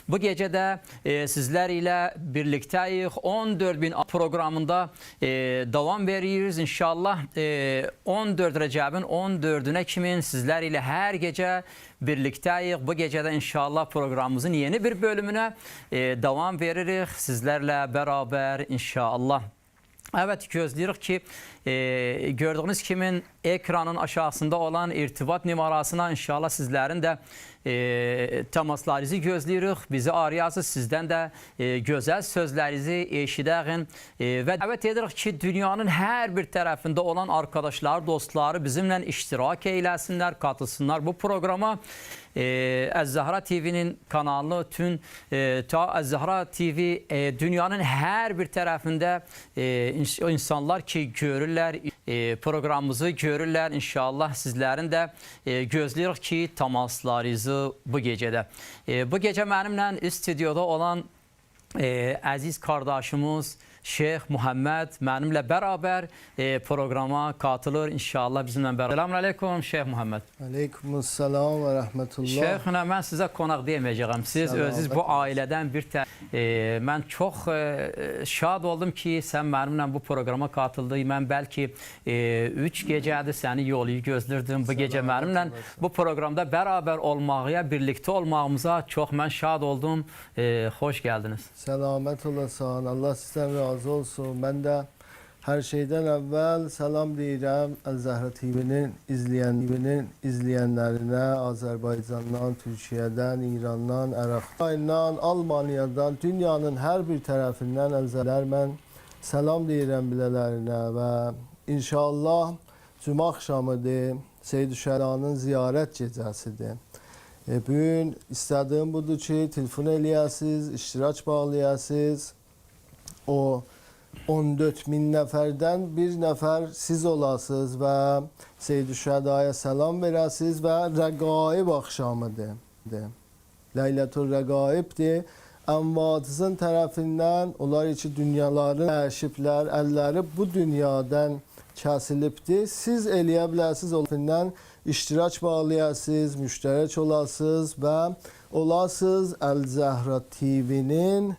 Bu gece de sizler ile birlikteyiz. 14.000 programında devam veriyoruz. İnşallah 14 Recep'in 14'üne kimin sizler ile her gece birlikteyiz. Bu gecede inşallah programımızın yeni bir bölümüne devam veririz. Sizlerle beraber inşallah. Evet, gözlüyoruz ki gördüğünüz kimin ekranın aşağısında olan irtibat numarasına inşallah sizlerin de temaslarınızı gözlüyoruz. Bizi arayasınız, sizden de güzel sözlerinizi eşideğin ve davet ediyoruz ki dünyanın her bir tarafında olan arkadaşlar, dostları bizimle iştirak eylesinler, katılsınlar bu programa. Ez-Zahra TV'nin kanalı tüm Ez-Zahra TV dünyanın her bir tarafında insanlar ki görürler programımızı görürler. İnşallah sizlerin de gözlüyoruz ki temaslarınızı bu gecede. Bu gece benimle stüdyoda olan aziz kardeşimiz Şeyh Muhammed benimle beraber programa katılır inşallah bizimle beraber. Selamünaleyküm Şeyh Muhammed. Aleykümselam ve rahmetullah. Şeyh'ine ben size konak demeyeceğim. Siz özünüz bu aileden bir ben çok şad oldum ki sen benimle bu programa katıldın. Ben belki 3 gecede seni yolu gözlerdim. Bu gece benimle bu programda beraber olmaya, birlikte olmamıza çok ben şad oldum. Hoş geldiniz. Selamet olasın. Allah sizden razı olsun. Ben de her şeyden evvel selam diyeceğim Ez-Zahra TV'nin izleyenlerine, Azerbaycan'dan, Türkiye'den, İran'dan, Irak'tan, Almanya'dan, dünyanın her bir tarafından evzeler ben selam diyeceğim bilelerine ve inşallah Cuma akşamıdır, Seyyid-i Şera'nın ziyaret gecesidir. Bugün istediğim budur ki telefon eləyəsiniz, iştirak bağlayasınız. O 14.000 neferden bir nefer siz olasınız ve Seyyid-i Şeda'ya selam verəsiniz ve Regaib akşamıdır. Leyletul Regaib'dir. Envadızın tarafından onlar için dünyaların əşiblər, əlləri bu dünyadan kəsilibdir. Siz eləyə bilərsiniz, onlardan iştirak bağlayasınız, müşterek olasınız ve olasınız Ez-Zahra TV'nin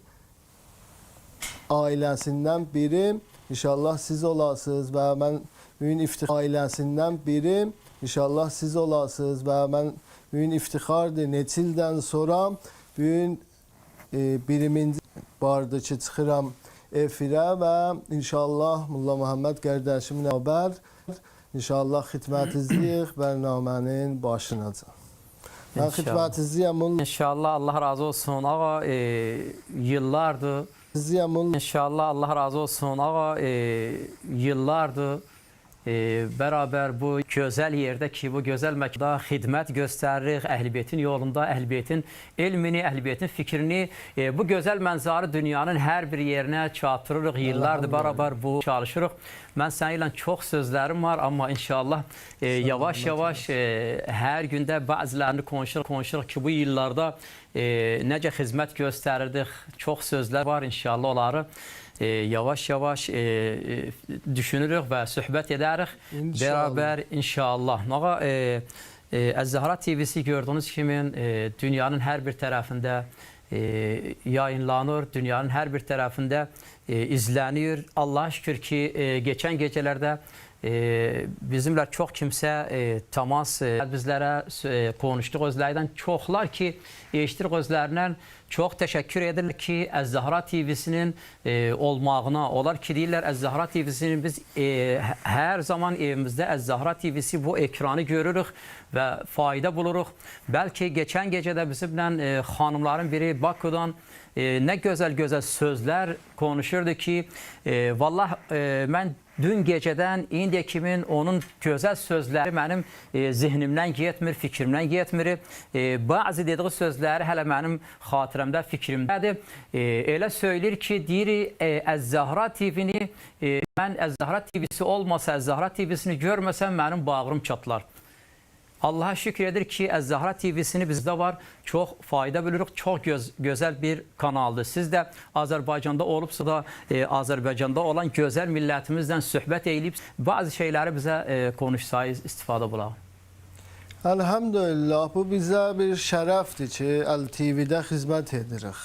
ailesinden biri. İnşallah siz olasınız ve ben bugün iftihar ailesinden biri. İnşallah siz olasınız ve ben bugün iftihardır. Neçilden sonra bugün biriminci bardı ki çıxıram efirə və inşallah Molla Muhammed qardaşımla beraber İnşallah xidmətizliyik bərnamənin başınacan. Ben xidmətizliyəm Molla. İnşallah Allah razı olsun ağa, yıllardır. İnşallah Allah razı olsun ağa, yıllardır beraber bu güzel yerde ki bu güzel mekanda hizmet gösteririk. Ehl-i yolunda, Ehl-i ilmini, Ehl-i fikrini bu güzel manzarı dünyanın her bir yerine çatırırıq. Yıllardır beraber bu çalışırıq. Ben seninle çok sözlerim var ama inşallah yavaş yavaş her günde bazılarını konuşuruz ki bu yıllarda nece hizmet gösterirdik. Çok sözler var inşallah onları. Yavaş yavaş düşünürük ve sohbet ederiz beraber inşallah. Ez-Zahra TV'si gördüğünüz gibi dünyanın her bir tarafında yayınlanır, dünyanın her bir tarafında izleniyor. Allah'a şükür ki geçen gecelerde bizimle çok kimse temas bizlere konuştuk özlerden çoklar ki eşitlik özlerinden çok teşekkür ederler ki Ez-Zahra TV'sinin olmağına. Onlar ki deyirlər Ez-Zahra TV'sinin biz her zaman evimizde Ez-Zahra TV'si bu ekranı görürük ve fayda buluruq. Belki geçen gecede bizimle hanımların biri Bakü'den ne güzel sözler konuşurdu ki vallahi ben dün geceden indiyə kimin onun güzel sözleri benim zihnimden getmir, fikrimden getmir. Bazı dediği sözleri hele benim xatirəmdə, fikrimdədir. Elə söyləyir ki, deyir Ez-Zahra TV'ni ben Ez-Zahra TV'si olmasa, Ez-Zahra TV'sini görmesem benim bağrım çatlar. Allah'a şükür edir ki Ez-Zahra TV'sini bizde var. Çok fayda buluyoruz. Çok güzel bir kanaldır. Siz de Azerbaycan'da olupsa da Azerbaycan'da olan güzel milletimizden sohbet eyleyip bazı şeyleri bize konuşsayız istifade bulalım. Elhamdülillah, bu bizə bir şərəfdir ki, Əl-TV'də xidmət edirik.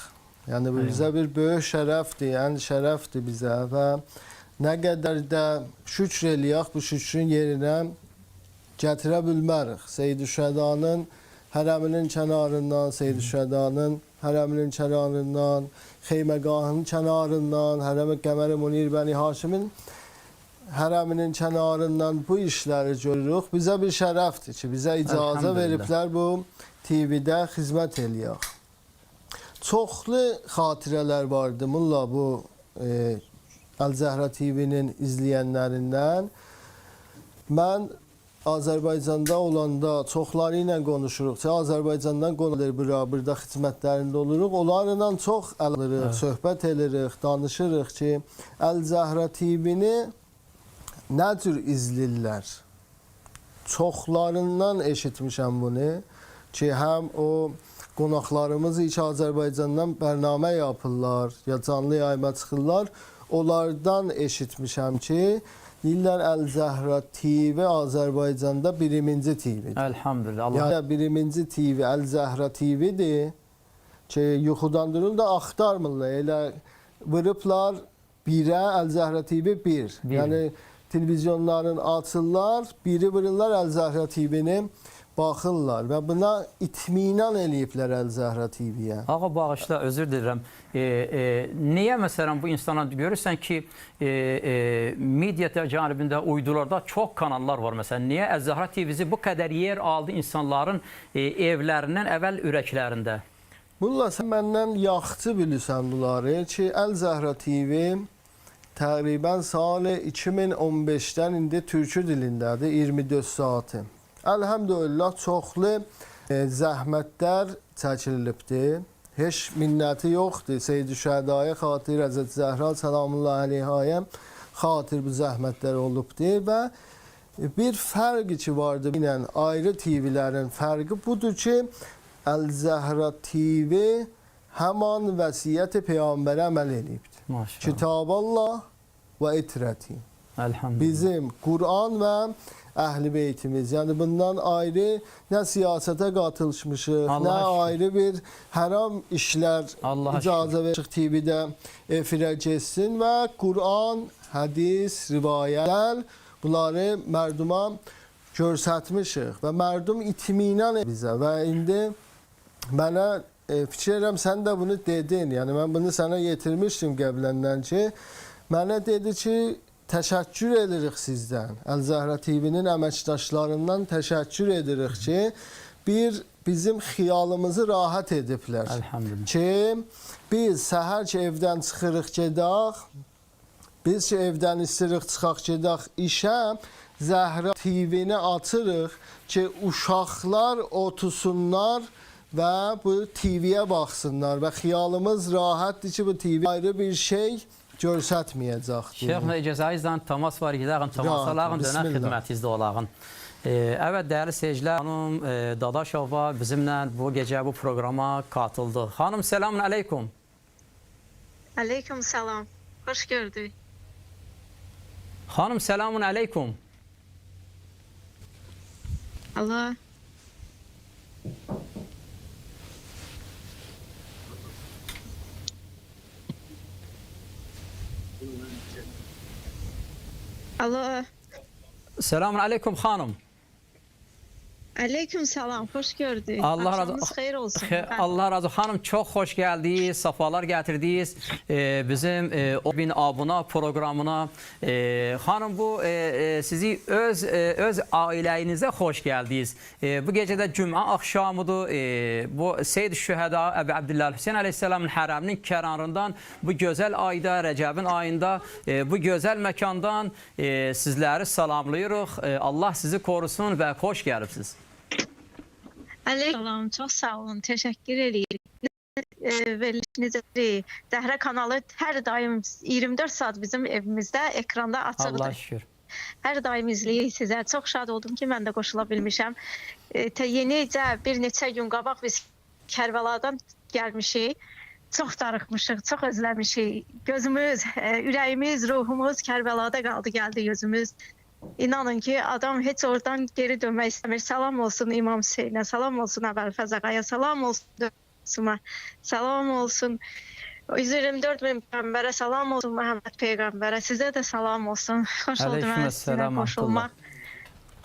Yəni bu bizə bir böyük şərəfdir, yəni şərəfdir bizə və nə qədər də şükr eləyək, bu şükrün yerinə gətirə bilmərik. Seyyid-i Şühədanın hərəminin kənarından, Seyyid-i Şühədanın hərəminin kənarından, Xeyməgahının kənarından, Hərəm-i Qəmər-i Munir Bəni Haşimin hərəminin kənarından bu işləri görürük. Bizə bir şərəfdir ki, bizə icazə veriblər bu TV'də xidmət eləyək. Çoxlu xatirələr vardı Mulla bu Əl-Zəhra TV'nin izləyənlərindən. Mən Azərbaycanda olanda çoxları ilə konuşuruq. Azərbaycandan qonaqlar burada xidmətlərində oluruq. Onlarla çox alırıq, söhbət edirik, danışırıq ki, Əl-Zəhra TV'ni nə cür izləyirlər? Çoxlarından eşitmişəm bunu ki, həm o qonaqlarımız ki, Azərbaycandan bərnamə yapırlar, ya canlı yayıma çıxırlar. Onlardan eşitmişəm ki, deyirlər Əl-Zəhra TV Azərbaycanda birinci TV'dir. Elhamdülillah. Yəni birinci TV Əl-Zəhra TV'dir ki, yuxudan durun da axtarmırlar. Elə vırıblar birə Əl-Zəhra TV 1. Yəni televizyonların açırlar, biri vururlar Əl-Zəhra TV-ni baxırlar və buna itminan eləyiblər Əl-Zəhra TV-yə. Ağa bağışla, özür dilərim. Niyə məsələn bu insana görürsən ki, media cənibində, uydularda çox kanallar var məsələn. Niyə Əl-Zəhra TV-si bu qədər yer aldı insanların evlərindən əvvəl ürəklərində? Bununla sən məndən yaxşı bilirsən bunları ki, Əl-Zəhra TV təqribən salı 2015-dən indi türkü dilindədir, 24 saatı. Əlhamdülillah, çoxlu zəhmətlər çəkilibdir. Heç minnəti yoxdur. Seyyid-i Şühədaya xatir, Həzrət Zəhra salamullahi aleyhaya xatir bu zəhmətlər olubdur və bir fərqi ki vardır ilə ayrı TV'lərin fərqi budur ki, Əl-Zəhra TV həman vəsiyyət-i Peyğəmbərə əməl edibdir. Kitab-Allah və itrəti. Bizim Qur'an və Əhl-i Beytimiz. Yəni bundan ayrı nə siyasətə qatılmışıq, nə ayrı bir haram işlər icazə verir TV-də efirə geçsin və Qur'an, hədis, rivayətlər bunları mərduma göstərmişik və mərdum itminan bizə və indi mənə fikir edirəm, sən də bunu dedin. Yəni mən bunu sənə yetirmişdim qəbləndən ki, mənə dedi ki, təşəkkür edirik sizdən. Əl-Zəhra TV-nin əməkdaşlarından təşəkkür edirik ki, bizim xiyalımızı rahat ediblər. Ki, biz səhər ki evdən çıxırıq gedək, biz ki evdən istəyirik çıxaq gedək işə, Zəhra TV-ni açırıq ki, uşaqlar otursunlar və bu TV-yə baxsınlar və xiyalımız rahatdır ki, bu TV ayrı bir şey görsətməyəcəkdir. Şeyx icazənizlə təmas var gedəğin, təmasaların dönər xidmətinizdə olağın. Evet, değerli seyirciler, Hanım Dadaşova bizimle bu gece bu programa katıldı. Hanım selamun aleyküm. Aleyküm selam. Hoş gördük. Hanım selamun aleyküm. Allah. Allah. Selamun aleyküm hanım. Aleyküm selam, hoş gördük. Allah razı olsun. Xeyir olsun. Allah razı olsun. Hanım çok hoş geldiniz, safalar getirdiniz bizim 10.000 abone programına. Hanım bu sizi öz ailenize hoş geldiniz. Bu gecede Cuma akşamıdır. Bu Seyyid-i Şühəda Əbu Abdillah Hüseyin Aleyhisselamın hərəminin kənarından bu gözəl ayda, Rəcəbin ayında bu gözəl məkandan sizləri salamlayırıq. Allah sizi korusun və xoş gəlibsiniz. Aleyküm, çok sağ olun, teşekkür edirik. Verilişinizə Zəhra kanalı hər daim 24 saat bizim evimizdə ekranda açıqdır. Allah şükür. Hər daim izləyirik sizə. Çox şad oldum ki, mən də qoşula bilmişəm. Yenicə bir neçə gün qabaq biz Kərbəladan gəlmişik. Çox darıxmışıq, çox özləmişik. Gözümüz, ürəyimiz, ruhumuz Kərbəlada qaldı, gəldi gözümüz. İnanın ki adam heç oradan geri dönmək istəmir. Salam olsun İmam Hüseynə, salam olsun Əbəlfəz ağaya, salam olsun Dönsümə, salam olsun 124 min Peyğəmbərə, salam olsun Məhəmməd Peyğəmbərə. Sizə də salam olsun. Xoş oldum sizinlə qoşulmaq.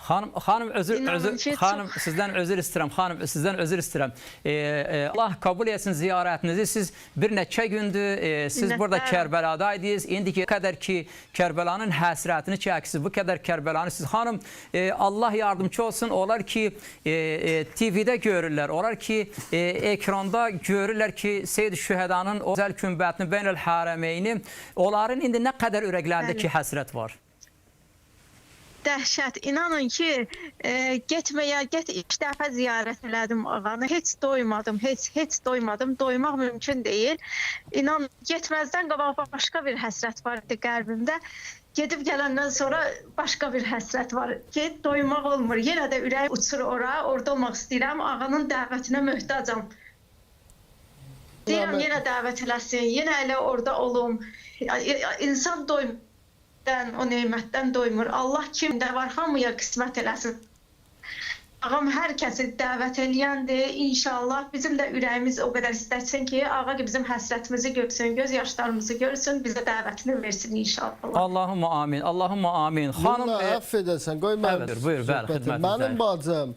Xanım sizdən özür istəyirəm. Xanım sizdən özür istəyirəm. Allah kabul etsin ziyarətinizi. Siz bir neçə gündür siz burada Kərbəladaydınız. İndiki qədər ki Kərbəlanın həsrətini çəksiniz. Bu qədər Kərbəlanı siz xanım Allah yardımcı olsun. Olar ki TV'də görürlər. Olar ki ekranda görürlər ki Seyyid Şühədanın o gözəl kümbətini Beynəl Hərəmeyni. Onların indi nə qədər ürəklərində ki həsrət var. Dəhşət. İnanın ki, ilk dəfə ziyarət elədim ağanı. Heç doymadım, heç doymadım. Doymaq mümkün deyil. İnan, getməzdən qabaq başqa bir həsrət var idi qəlbimdə. Gedib gələndən sonra başqa bir həsrət var ki, doymaq olmur. Yenə də ürək uçur ora, orada olmaq istəyirəm. Ağanın dəvətinə möhtacam. Deyirəm, yenə dəvət eləsin, yenə elə orada olum. İnsan doymur. O neymətdən doymur. Allah kimdə var, hamıya qismət eləsin. Ağam hər kəsi dəvət eləyəndir. İnşallah bizim də ürəyimiz o qədər istəsin ki, ağa ki bizim həsrətimizi görsün, göz yaşlarımızı görsün, bizə dəvətini versin inşallah. Allahumma amin, Allahumma amin. Xanım, əff edəsən, qoy mən söhbətim. Mənim bacım,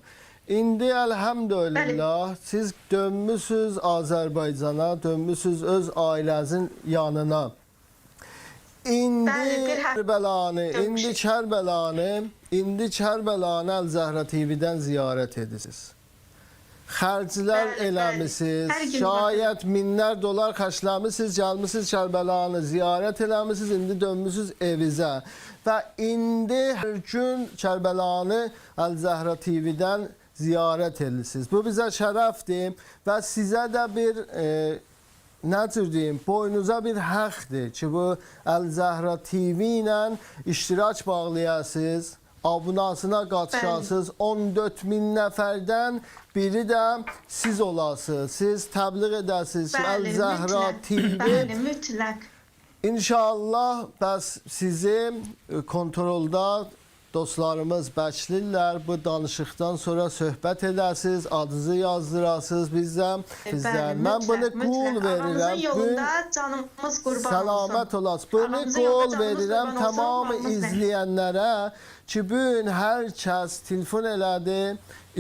indi əlhəmdülillah siz dönmüsünüz Azərbaycana, dönmüsünüz öz ailənizin yanına. İndi Kərbəlanı Əl-Zəhra TV-dən ziyarət edirsiniz. Xərclər eləmişsiniz, şayət minlər dolar xərcləmişsiniz, gəlmişsiniz Kərbəlanı ziyarət eləmişsiniz, indi dönmüsünüz evizə. Və indi hər gün Kərbəlanı Əl-Zəhra TV-dən ziyarət edirsiniz. Bu bizə şərəfdir və sizə də bir necür deyim, boynuza bir həqdir ki, bu Əl-Zəhra TV ilə iştirak bağlayasınız, abunasına qatışasınız, 14 min nəfərdən biri də siz olasınız. Siz təbliğ edəsiniz ki, Əl-Zəhra TV. Bəli, mütləq. İnşallah, bəs sizi kontrolda dostlarımız bəklirlər, bu danışıqdan sonra söhbət edəsiniz, adınızı yazdırasınız bizdən. Mən bunu qul verirəm. Ağamızın yolunda canımız qurban olsun. Səlamət olasın. Bunu qul verirəm tamamı izləyənlərə ki, bugün hər kəs telefon elədi,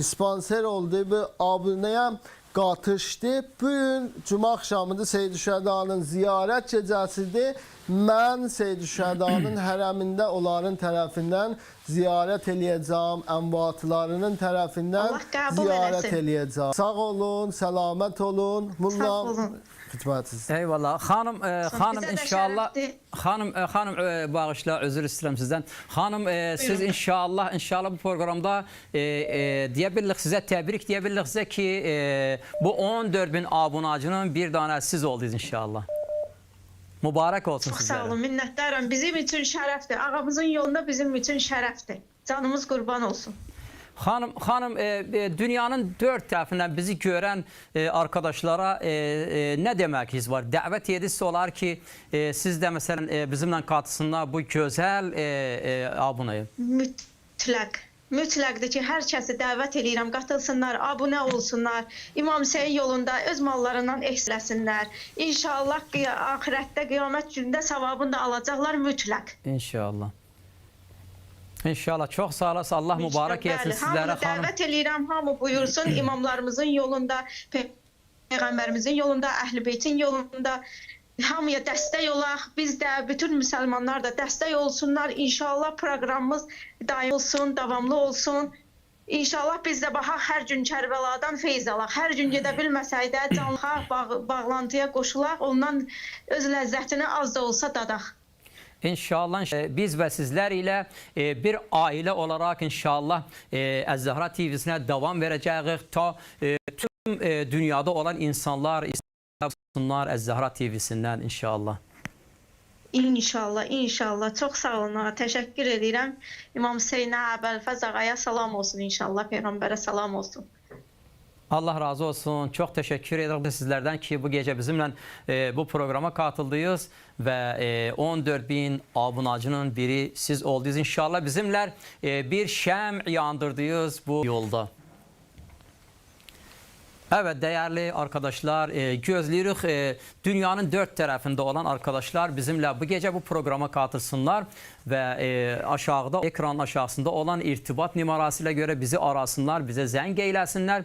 sponsor oldu, bu abunəyə qatışdı. Bugün Cuma axşamıdır Seyyid Şühədanın ziyarət gecəsidir. Mən Seyyid Şühədanın hərəmində onların tərəfindən ziyarət eləyəcəm, əmvatlarının tərəfindən ziyarət eləyəcəm. Sağ olun, səlamət olun. Sağ olun. Eyvallah. Xanım inşallah xanım bağışla, özür istəyirəm sizdən. Xanım siz inşallah bu proqramda deyə bilirik sizə, təbrik deyə bilirik sizə ki, bu 14 bin abunacının bir dənə siz oldunuz inşallah. Mübarək olsun sizlərə. Çox sağ olun, minnətdaram. Bizim üçün şərəfdir. Ağamızın yolunda bizim üçün şərəfdir. Canımız qurban olsun. Xanım, dünyanın dörd tərəfindən bizi görən arkadaşlara nə deməkiniz var? Dəvət edirsə olar ki, siz də məsələn bizimlə qatısınlar bu gözəl abunəyə. Mütləqdir ki, hər kəsi dəvət edirəm, qatılsınlar, abunə olsunlar, İmam Hüseyin yolunda öz mallarından ehsləsinlər. İnşallah axirətdə, qiyamət günündə savabını da alacaqlar mütləq. İnşallah. İnşallah. Çox sağ olasın. Allah mübarək etsin sizlərə xanım. Dəvət edirəm, hamı buyursun imamlarımızın yolunda, Peyğəmbərimizin yolunda, Əhl-i Beytin yolunda. Hamıya dəstək olaq, biz də, bütün müsəlmanlar da dəstək olsunlar. İnşallah proqramımız daim olsun, davamlı olsun. İnşallah biz də baxaq, hər gün Kərbəladan feyz alaq. Hər gün gedə bilməsək də canlı bağlantıya qoşulaq, ondan öz ləzzətini az da olsa dadaq. İnşallah biz və sizlər ilə bir ailə olaraq inşallah Əz-Zəhra TV-sinə davam verəcəyik. Ta tüm dünyada olan insanlar sunlar Əz-Zəhra TV-sindən inşallah. İnşallah. Çox sağ olun. Təşəkkür edirəm. İmam Hüseynə, Əbəlfəz ağaya salam olsun inşallah. Peyğəmbərə salam olsun. Allah razı olsun. Çok teşekkür ederim sizlerden ki bu gece bizimle bu programa katıldınız ve 14.000 abonacının biri siz oldunuz. İnşallah bizimle bir şem yandırdınız bu yolda. Evet değerli arkadaşlar, gözləyirik dünyanın dört tarafında olan arkadaşlar bizimle bu gece bu programa katılsınlar ve aşağıda ekran aşağısında olan irtibat numarasıyla göre bizi arasınlar, bize zəng eyləsinlər,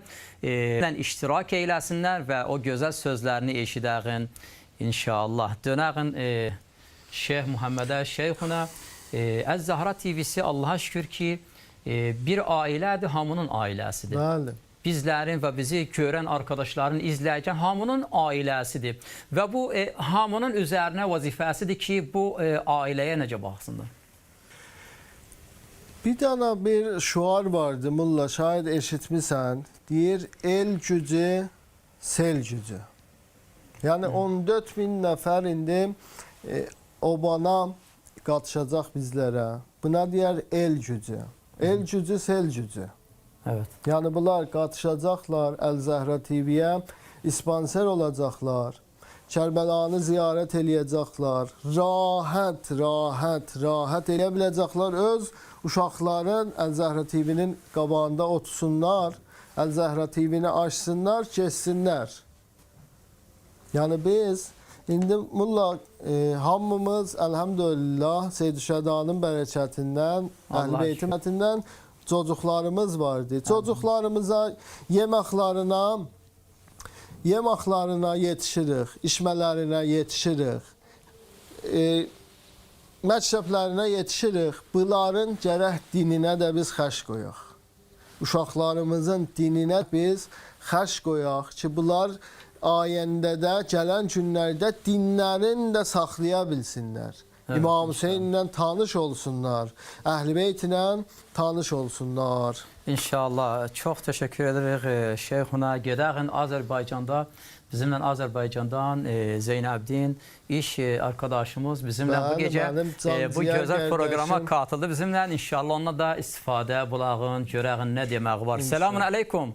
iştirak eyləsinlər ve o güzel sözlerini eşidəğin inşallah. Dönəğin Şeyh Muhammedə Şeyxuna, Ez-Zahra TV'si Allah'a şükür ki bir ailədir, hamının ailəsidir. Bəli. Bizlerin ve bizi gören arkadaşların izleyeceğin hamının ailesidir. Ve bu hamının üzerine vazifesidir ki bu aileye nece baksınlar. Bir tane bir şuar vardı Mulla, şayet eşitmişsen. Deyir el gücü, sel gücü. Yani 14.000 nefer indi obana katışacak bizlere. Buna diğer el gücü. El gücü, sel gücü. Evet. Yani bunlar katışacaklar El-Zahra TV'ye, sponsor olacaklar. Kərbəlanı ziyaret eləyəcəklər. Rahat eləyə biləcəklər. Öz uşaqların El-Zahra TV'nin qabağında otursunlar. El-Zahra TV'ni açsınlar, geçsinlər. Yani biz indi Mulla hamımız elhamdülillah Seyyid-i Şədanın bərəkətindən, Əhl-i Beytin bərəkətindən çocuklarımız vardı. Çocuklarımıza yeməklarına yetişirik, içmələrinə yetişirik, məktəblərinə yetişirik. Bunların gərək dininə də biz xərc qoyaq. Uşaqlarımızın dininə biz xərc qoyaq ki, bunlar ayəndə də, gələn günlərdə dinlərini də saxlaya bilsinlər. Evet, İmam Hüseyin'le tanış olsunlar. Əhl-i Beyt'le tanış olsunlar. İnşallah. Çok teşekkür ederiz Şeyhuna. Gedəğin Azerbaycan'da, bizimle Azerbaycan'dan Zeynəbdin iş arkadaşımız bizimle bu gece bu güzel programa katıldı. Bizimle inşallah onunla da istifadə bulağın, görəğin ne demək var. Selamun aleyküm.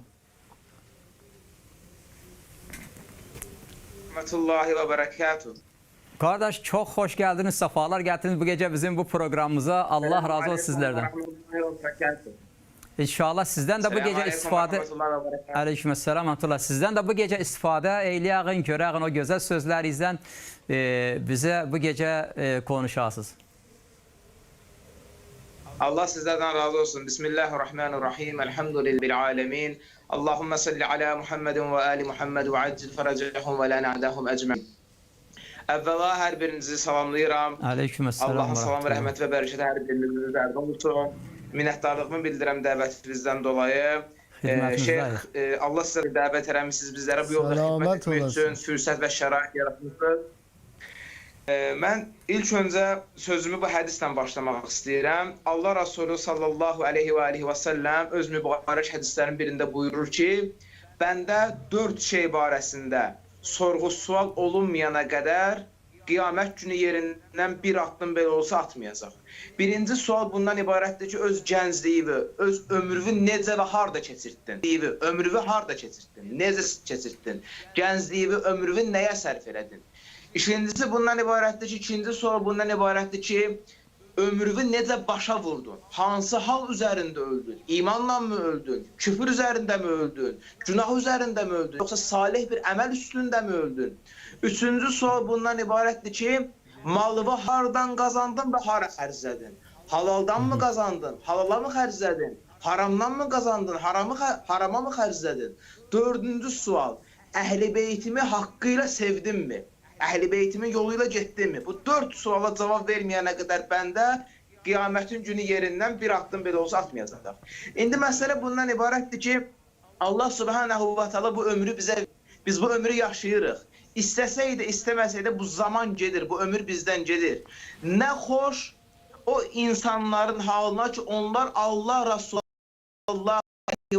Rahmetullahi ve berekatuhu. Kardeş çok hoş geldiniz, sefalar getirdiniz bu gece bizim bu programımıza. Allah razı olsun sizlerden. İnşallah sizden de bu gece istifade Aleykümselam. Sizden de bu gece istifade eyləyəğin, görəğin o güzel sözlərinizdən bize bu gece konuşasınız. Allah sizlerden razı olsun. Bismillahirrahmanirrahim. Elhamdülillahi alemin. Allahümme salli ala Muhammedin ve ali Muhammed ve accil feracahum ve la na'dahum ecmaîn. Əvvəla hər birinizi salamlayıram. Aleykümselam. Allahın salam, rəhmət və bərəkəti hər birinizə zərdə olsun. Minnətdarlığımı bildirəm dəvətinizdən dolayı. Şeyx, Allah sizə dəvət eləmişsiniz bizlərə bu yolda xidmət etmək üçün fürsət və şərait yaratmışsınız. Mən ilk öncə sözümü bu hədislə başlamaq istəyirəm. Allah Resulü sallallahu aleyhi və aleyhi və səlləm öz mübarək hədislərin birində buyurur ki, bəndə 4 şey barəsində sorğu-sual olunmayana qədər qiyamət günü yerindən bir addım belə olsa atmayacaq. Birinci sual bundan ibarətdir ki, öz gəncliyi, öz ömrünü necə və harda keçirdin? Ömrünü harda keçirdin? Necə keçirdin? Gəncliyi, ömrünü nəyə sərf elədin? İkincisi bundan ibarətdir ki, ikinci sual bundan ibarətdir ki, ömrünü necə başa vurdun? Hansı hal üzərində öldün? İmanla mı öldün? Küfür üzərində mi öldün? Günah üzərində mi öldün? Yoxsa salih bir əməl üstündə mi öldün? Üçüncü sual bundan ibarətdir ki, malını hardan qazandın və hara xərclədin? Halaldan mı qazandın? Halala mı xərclədin? Haramdan mı qazandın? Harama mı xərclədin? Dördüncü sual, Əhl-i Beytimi haqqıyla sevdinmi? Əhl-i Beytimin yoluyla getdinmi? Bu 4 suala cavab verməyənə qədər bəndə qiyamətin günü yerindən bir addım belə olsa atmayacaq. İndi məsələ bundan ibarətdir ki, Allah subhanahu wa ta'ala bu ömrü biz bu ömrü yaşayırıq. İstəsəydi, istəməsəydi bu zaman gedir, bu ömür bizdən gedir. Nə xoş o insanların halına ki, onlar Allah Resulü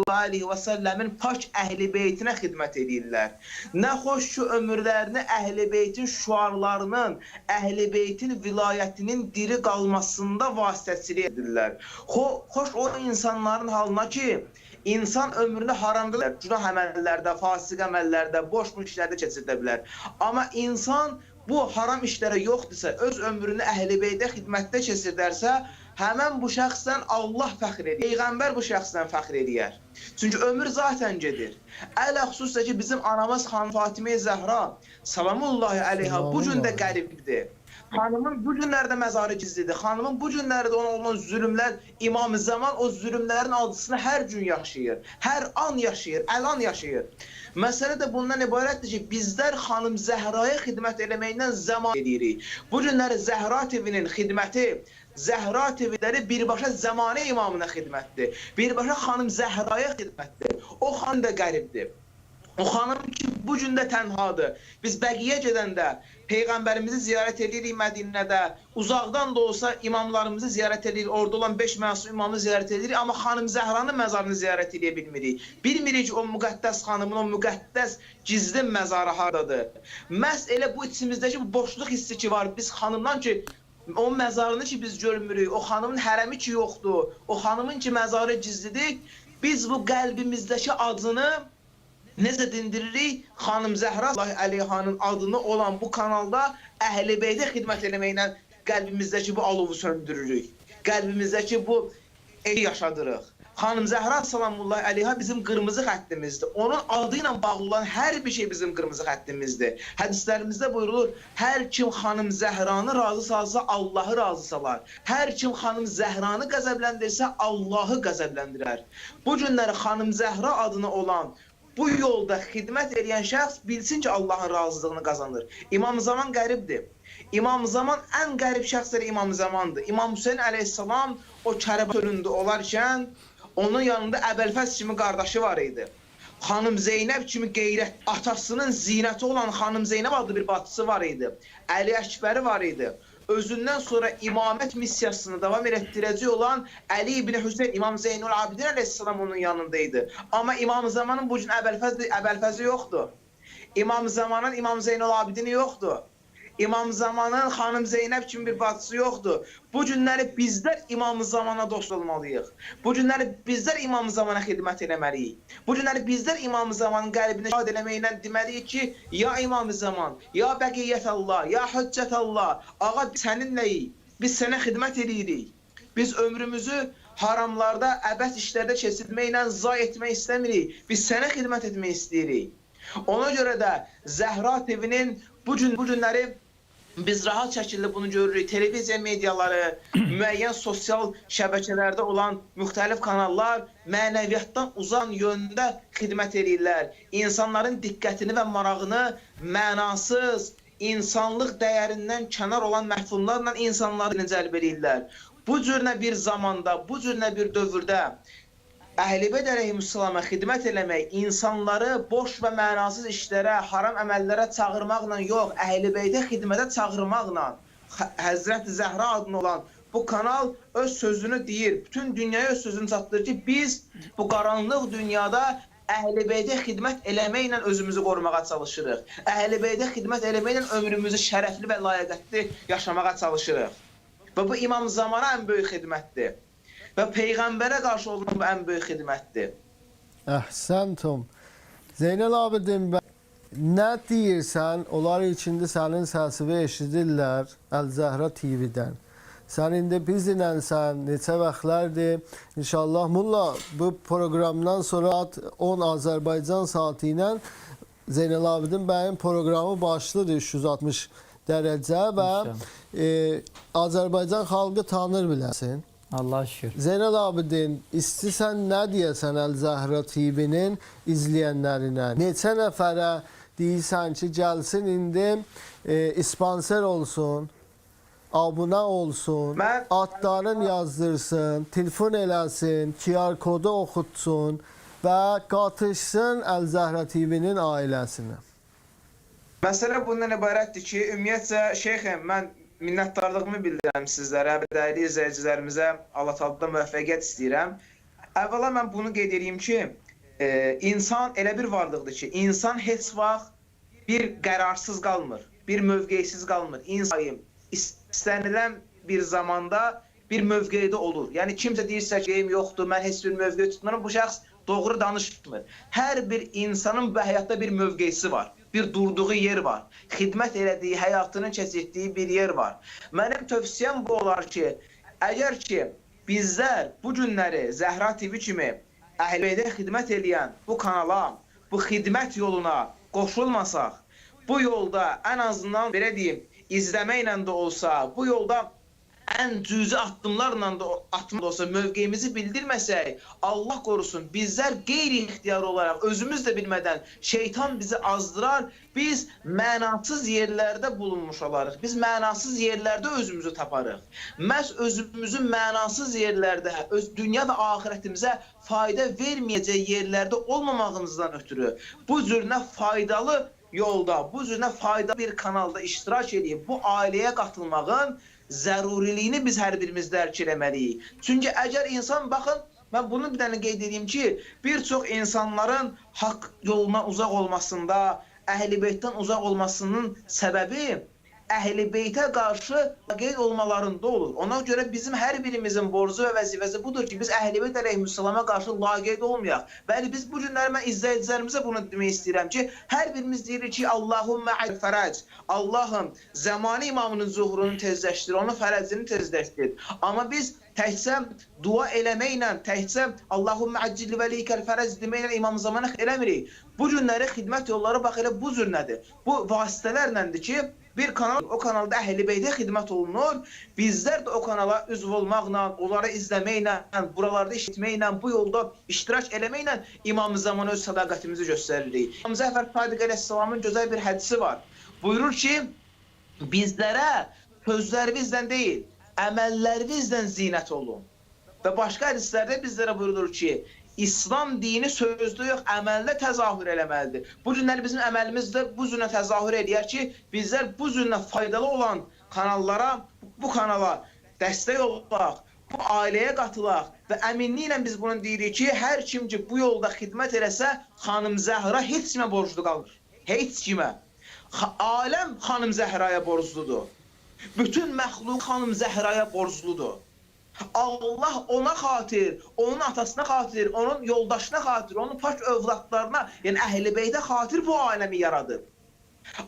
aleyhi və səlləmin pak Əhl-i Beytinə xidmət edirlər. Nə xoş ki, ömürlərini Əhl-i Beytin şüarlarının, Əhl-i Beytin vilayətinin diri qalmasında vasitəçilik edirlər. Xoş o insanların halına ki, İnsan ömrünü haramda, günah əməllərdə, fasiq əməllərdə, boş işlərdə keçirdə bilər. Amma insan bu haram işlərə yoxdursa, öz ömrünü Əhl-i-Beytə xidmətdə keçirdərsə, həmən bu şəxsdən Allah fəxr edir. Peyğəmbər bu şəxsdən fəxr edir. Çünki ömür zaten gedir. Ələ xüsusda ki, bizim anamız Xanım Fatimə Zəhra, salamullahi əleyha, bu gün də qəribdir. Xanımın bu günlərdə məzarı gizlidir. Xanımın bu günlərdə ona olan zülümlər, İmam-ı Zaman o zülümlərin acısını hər gün yaşayır. Hər an yaşayır, əlan yaşayır. Məsələ də bundan ibarətdir ki, bizlər Xanım Zəhraya xidmət eləməkdən zaman edirik. Bu günləri Zəhra TV-nin xidməti, Zəhra TV-ləri birbaşa Zəmanə imamına xidmətdir. Birbaşa Xanım Zəhraya xidmətdir. O xanım da qəribdir. O xanım ki, bu gün də tənhadır. Biz Bəqiyə gedəndə Peyğəmbərimizi ziyarət edirik Mədinədə. Uzaqdan da olsa imamlarımızı ziyarət edirik. Orada olan 5 məsum imamı ziyarət edirik. Amma Xanım Zəhranın məzarını ziyarət edə bilmirik. Bilmirik ki, o müqəddəs xanımın, o müqəddəs gizli məzarı haradadır. Məhz elə bu içimizdəki bu boşluq hissi ki var. Biz xanımdan ki, o məzarını ki biz görmürük, o xanımın hərəmi ki yoxdur, o xanımın ki məzarı gizlidir. Biz bu qəlbimizdəki acını necə dindiririk? Xanım Zəhra əleyhanın adını olan bu kanalda Əhl-i-Beytə xidmət eləməklə qəlbimizdəki bu alovu söndürürük. Qəlbimizdəki bu yaşadırıq. Xanım Zəhra salamullahi əleyha bizim qırmızı xəttimizdir. Onun adı ilə bağlı olan hər bir şey bizim qırmızı xəttimizdir. Hədislərimizdə buyurulur, hər kim Xanım Zəhranı razı salsa, Allahı razı salar. Hər kim Xanım Zəhranı qəzəbləndirsə, Allahı qəzəbləndirər. Bu günləri Xanım Zəhra adına olan bu yolda xidmət edən şəxs bilsin ki, Allahın razılığını qazanır. İmam Zaman qəribdir. İmam Zaman ən qərib şəxsləri İmam Zamandır. İmam Hüseyin əleyhissalam o Kərbəla çölündə olarkən onun yanında Əbəlfəz kimi qardaşı var idi. Xanım Zeynəb kimi qeyrət, atasının zinəti olan Xanım Zeynəb adlı bir bacısı var idi. Əli Əkbəri var idi. Özündən sonra imamət missiyasını davam etdirəcək olan Əli ibn Hüseyin, İmam Zeynul Abidin əleyhissalam onun yanındaydı. Amma İmam Zamanın bu gün Əbəlfəzi yoxdur. İmam Zamanın İmam Zeynul Abidini yoxdur. İmam Zamanın Xanım Zeynəb kimi bir bacısı yoxdur. Bu günləri bizlər İmam Zamana dost olmalıyıq. Bu günləri bizlər İmam Zamana xidmət eləməliyik. Bu günləri bizlər İmam Zamanın qəlbini şad eləməklə deməliyik ki, ya İmam Zaman, ya Bəqiyyət Allah, ya Hüccət Allah, ağa səninləyik, biz sənə xidmət edirik. Biz ömrümüzü haramlarda, əbəs işlərdə keçirməklə zay etmək istəmirik. Biz sənə xidmət etmək istəyirik. Ona görə də Zəhra TV-nin bu günləri biz rahat şəkildə bunu görürük. Televiziya mediaları, müəyyən sosial şəbəkələrdə olan müxtəlif kanallar mənəviyyatdan uzan yöndə xidmət edirlər. İnsanların diqqətini və marağını mənasız, insanlıq dəyərindən kənar olan məhfumlarla insanları cəlb edirlər. Bu cürnə bir zamanda, bu cürnə bir dövrdə Əhl-i-Beyt əleyhissalama xidmət eləmək, insanları boş və mənasız işlərə, haram əməllərə çağırmaqla yox, Əhl-i-Beytə xidmətə çağırmaqla Həzrət Zəhra adını olan bu kanal öz sözünü deyir, bütün dünyaya öz sözünü çatdırır ki, biz bu qaranlıq dünyada Əhl-i-Beytə xidmət eləməklə özümüzü qorumağa çalışırıq. Əhl-i-Beytə xidmət eləməklə ömrümüzü şərəfli və layiqətli yaşamağa çalışırıq. Və bu İmam Zamana ən böyük xidmətdir. Və Peyğəmbərə qarşı olan bu ən böyük xidmətdir. Əhsəntum. Zeynəl Abidin, nə deyirsən, onlar içində sənin səsini eşidirlər Əl-Zəhra TV-dən. Sən indi bizlənsən, neçə vaxtlardır. İnşallah Mulla bu proqramdan sonra 10 Azərbaycan saatı ilə Zeynəl Abidin bəyin proqramı başlıdır 360 dərəcə və Azərbaycan xalqı tanır biləsin. Allah şükür. Zeynəl Abidin, istəsən nə deyəsən Əl-Zəhra TV-nin izləyənlərinə? Neçə nəfərə deyirsən ki, gəlsin indi sponsor olsun, abunə olsun, adlarını yazdırsın, telefon eləsin, QR kodu oxutsun və qatışsın Əl-Zəhra TV-nin ailəsinə? Məsələ bundan ibarətdir ki, ümumiyyətcə, şeyxəm, mən minnətdarlığımı bildirəm sizlərə, dəyərli izləyicilərimizə Allah Taala'dan müvəffəqiyyət istəyirəm. Əvvəla mən bunu qeyd edeyim ki, insan elə bir varlıqdır ki, insan heç vaxt bir qərarsız qalmır, bir mövqeysiz qalmır. İnsan istənilən bir zamanda bir mövqeydə olur. Yəni kimsə deyirsə ki, yoxdur, mən heç bir mövqey tutmuram, bu şəxs doğru danışmır. Hər bir insanın bu həyatda bir mövqeyisi var. Bir durduğu yer var. Xidmət elədiyi, həyatını keçirdiyi bir yer var. Mənim tövsiyəm bu olar ki, əgər ki bizlər bu günləri Zəhra TV kimi Əhl-i-Beytə xidmət eləyən bu kanala, bu xidmət yoluna qoşulmasaq, bu yolda ən azından belə deyim, izləməklə də olsa, bu yolda ən cüzi addımlarla da atmaq olsa, mövqeyimizi bildirməsək, Allah qorusun, bizlər qeyri-ixtiyar olaraq, özümüz də bilmədən şeytan bizi azdırar, biz mənasız yerlərdə bulunmuş olarıq, biz mənasız yerlərdə özümüzü taparıq. Məhz özümüzün mənasız yerlərdə, dünya və axirətimizə fayda verməyəcək yerlərdə olmamağımızdan ötürü, bu cürünə faydalı yolda, bu cürünə faydalı bir kanalda iştirak edib, bu ailəyə qatılmağın zəruriliyini biz hər birimiz dərk eləməliyik. Çünki əgər insan, baxın, mən bunu bir dənə qeyd edeyim ki, bir çox insanların haqq yoluna uzaq olmasında, Əhl-i Beytdən uzaq olmasının səbəbi Əhl-i Beytə qarşı qeyd olmalarında olur. Ona görə bizim hər birimizin borcu və vəzifəsi budur ki, biz Əhl-i Beyt əleyhissalama qarşı laqeyd olmayaq. Bəli, biz bu günləri mən izləyicilərimizə bunu demək istəyirəm ki, hər birimiz deyirik ki, Allahümmə əl-fərəc, Allahım, zamanı imamının zuhurunu tezləşdir, onun fərəcini tezləşdir. Amma biz təkcə dua eləməklə, təkcə Allahümmə əccilli vəliyikəl fərəc deməklə imam zamanı eləmirik. Bu günləri xidmət yolları bax elə bu cürnədir. Bu vasitələrləndir ki, bir kanal, o kanalda Əhl-i Beytə xidmət olunur. Bizlər də o kanala üzv olmaqla, onları izləməklə, buralarda işitməklə, bu yolda iştirak eləməklə İmam-ı Zamanı öz sədaqətimizi göstəririk. İmam Cəfər Sadiq əleyhissalamın gözəl bir hədisi var. Buyurur ki, bizlərə sözlərimizlə deyil, əməllərimizlə zinət olun. Və başqa hədislərdə bizlərə buyurulur ki, İslam dini sözdə yox, əməldə təzahür eləməlidir. Bu günləri bizim əməlimiz də bu cürünə təzahür eləyər ki, bizlər bu cürünə faydalı olan kanallara, bu kanala dəstək olaq, bu ailəyə qatılaq və əminliklə biz bunu deyirik ki, hər kim ki bu yolda xidmət eləsə, xanım Zəhra heç kimə borclu qalır. Heç kimə. Aləm xanım Zəhraya borcludur. Bütün məxluq xanım Zəhraya borcludur. Allah ona xatir, onun atasına xatir, onun yoldaşına xatir, onun pak övladlarına, yəni Əhl-i Beytə xatir bu aləmi yaradır.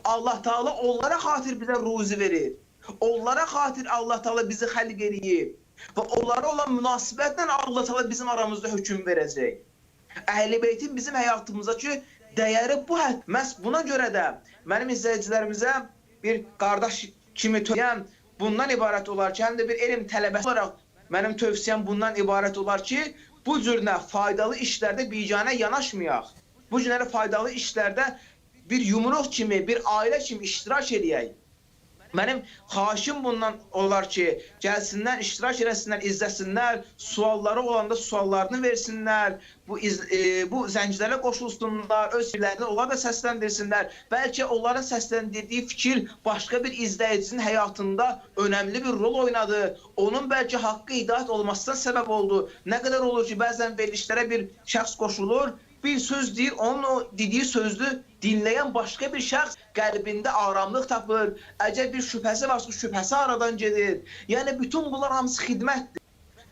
Allah Teala onlara xatir bizə ruzi verir. Onlara xatir Allah Teala bizi xəlq eləyib. Və onlara olan münasibətlə Allah Teala bizim aramızda hökm verəcək. Əhl-i Beytin bizim həyatımızdakı dəyəri bu hədd. Məhz buna görə də mənim izləyicilərimizə bir qardaş kimi tövsiyəm bundan ibarət olar ki, həm də bir elm tələbəsi olaraq mənim tövsiyəm bundan ibarət olar ki, bu cürünə faydalı işlərdə biganə yanaşmayaq. Bu cürünə faydalı işlərdə bir yumruq kimi, bir ailə kimi iştirak edəyək. Mənim xahişim bundan olar ki, gəlsinlər, iştirak eləsinlər, izləsinlər, sualları olanda suallarını versinlər, bu zəncilərə qoşulsunlar, öz fikirlərini onlar da səsləndirsinlər. Bəlkə onların səsləndirdiyi fikir başqa bir izləyicinin həyatında önəmli bir rol oynadı, onun bəlkə haqqı itaat olmasına səbəb oldu. Nə qədər olur ki, bəzən verilişlərə bir şəxs qoşulur, bir söz deyir, onun o dediyi sözü dinləyən başqa bir şəxs qəlbində aramlıq tapır. Əgər bir şübhəsi varsa, şübhəsi aradan gedir. Yəni, bütün bunlar hamısı xidmətdir.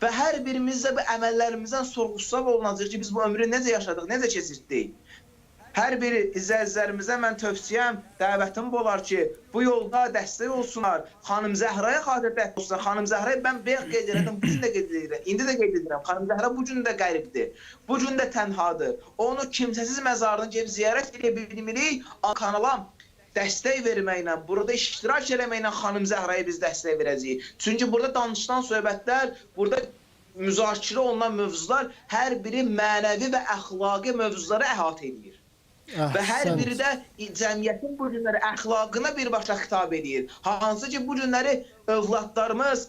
Və hər birimiz də bu əməllərimizdən sorğu-sual olunacaq ki, biz bu ömrü necə yaşadıq, necə keçirdik. Hər biri izləyicilərimizə mən tövsiyəm, dəvətim bu olar ki, bu yolda dəstək olsunlar. Xanım Zəhraya xatir dəstək olsunlar. Xanım Zəhraya mən bayaq qeyd edirəm, bu gün də qeyd edirəm, indi də qeyd edirəm. Xanım Zəhra bu gün də qəribdir, bu gün də tənhadır. Onu kimsəsiz məzarını gəlib ziyarət edə bilmirik, kanala dəstək verməklə, burada iştirak eləməklə Xanım Zəhraya biz dəstək verəcəyik. Çünki burada danışılan söhbətlər, burada müzakirə olunan mövzular hər biri mənəvi və əxlaqi mövzuları əhatə edir. Və hər biri də cəmiyyətin bu günləri əxlaqına birbaşa xitab edir. Hansı ki, bu günləri övladlarımız,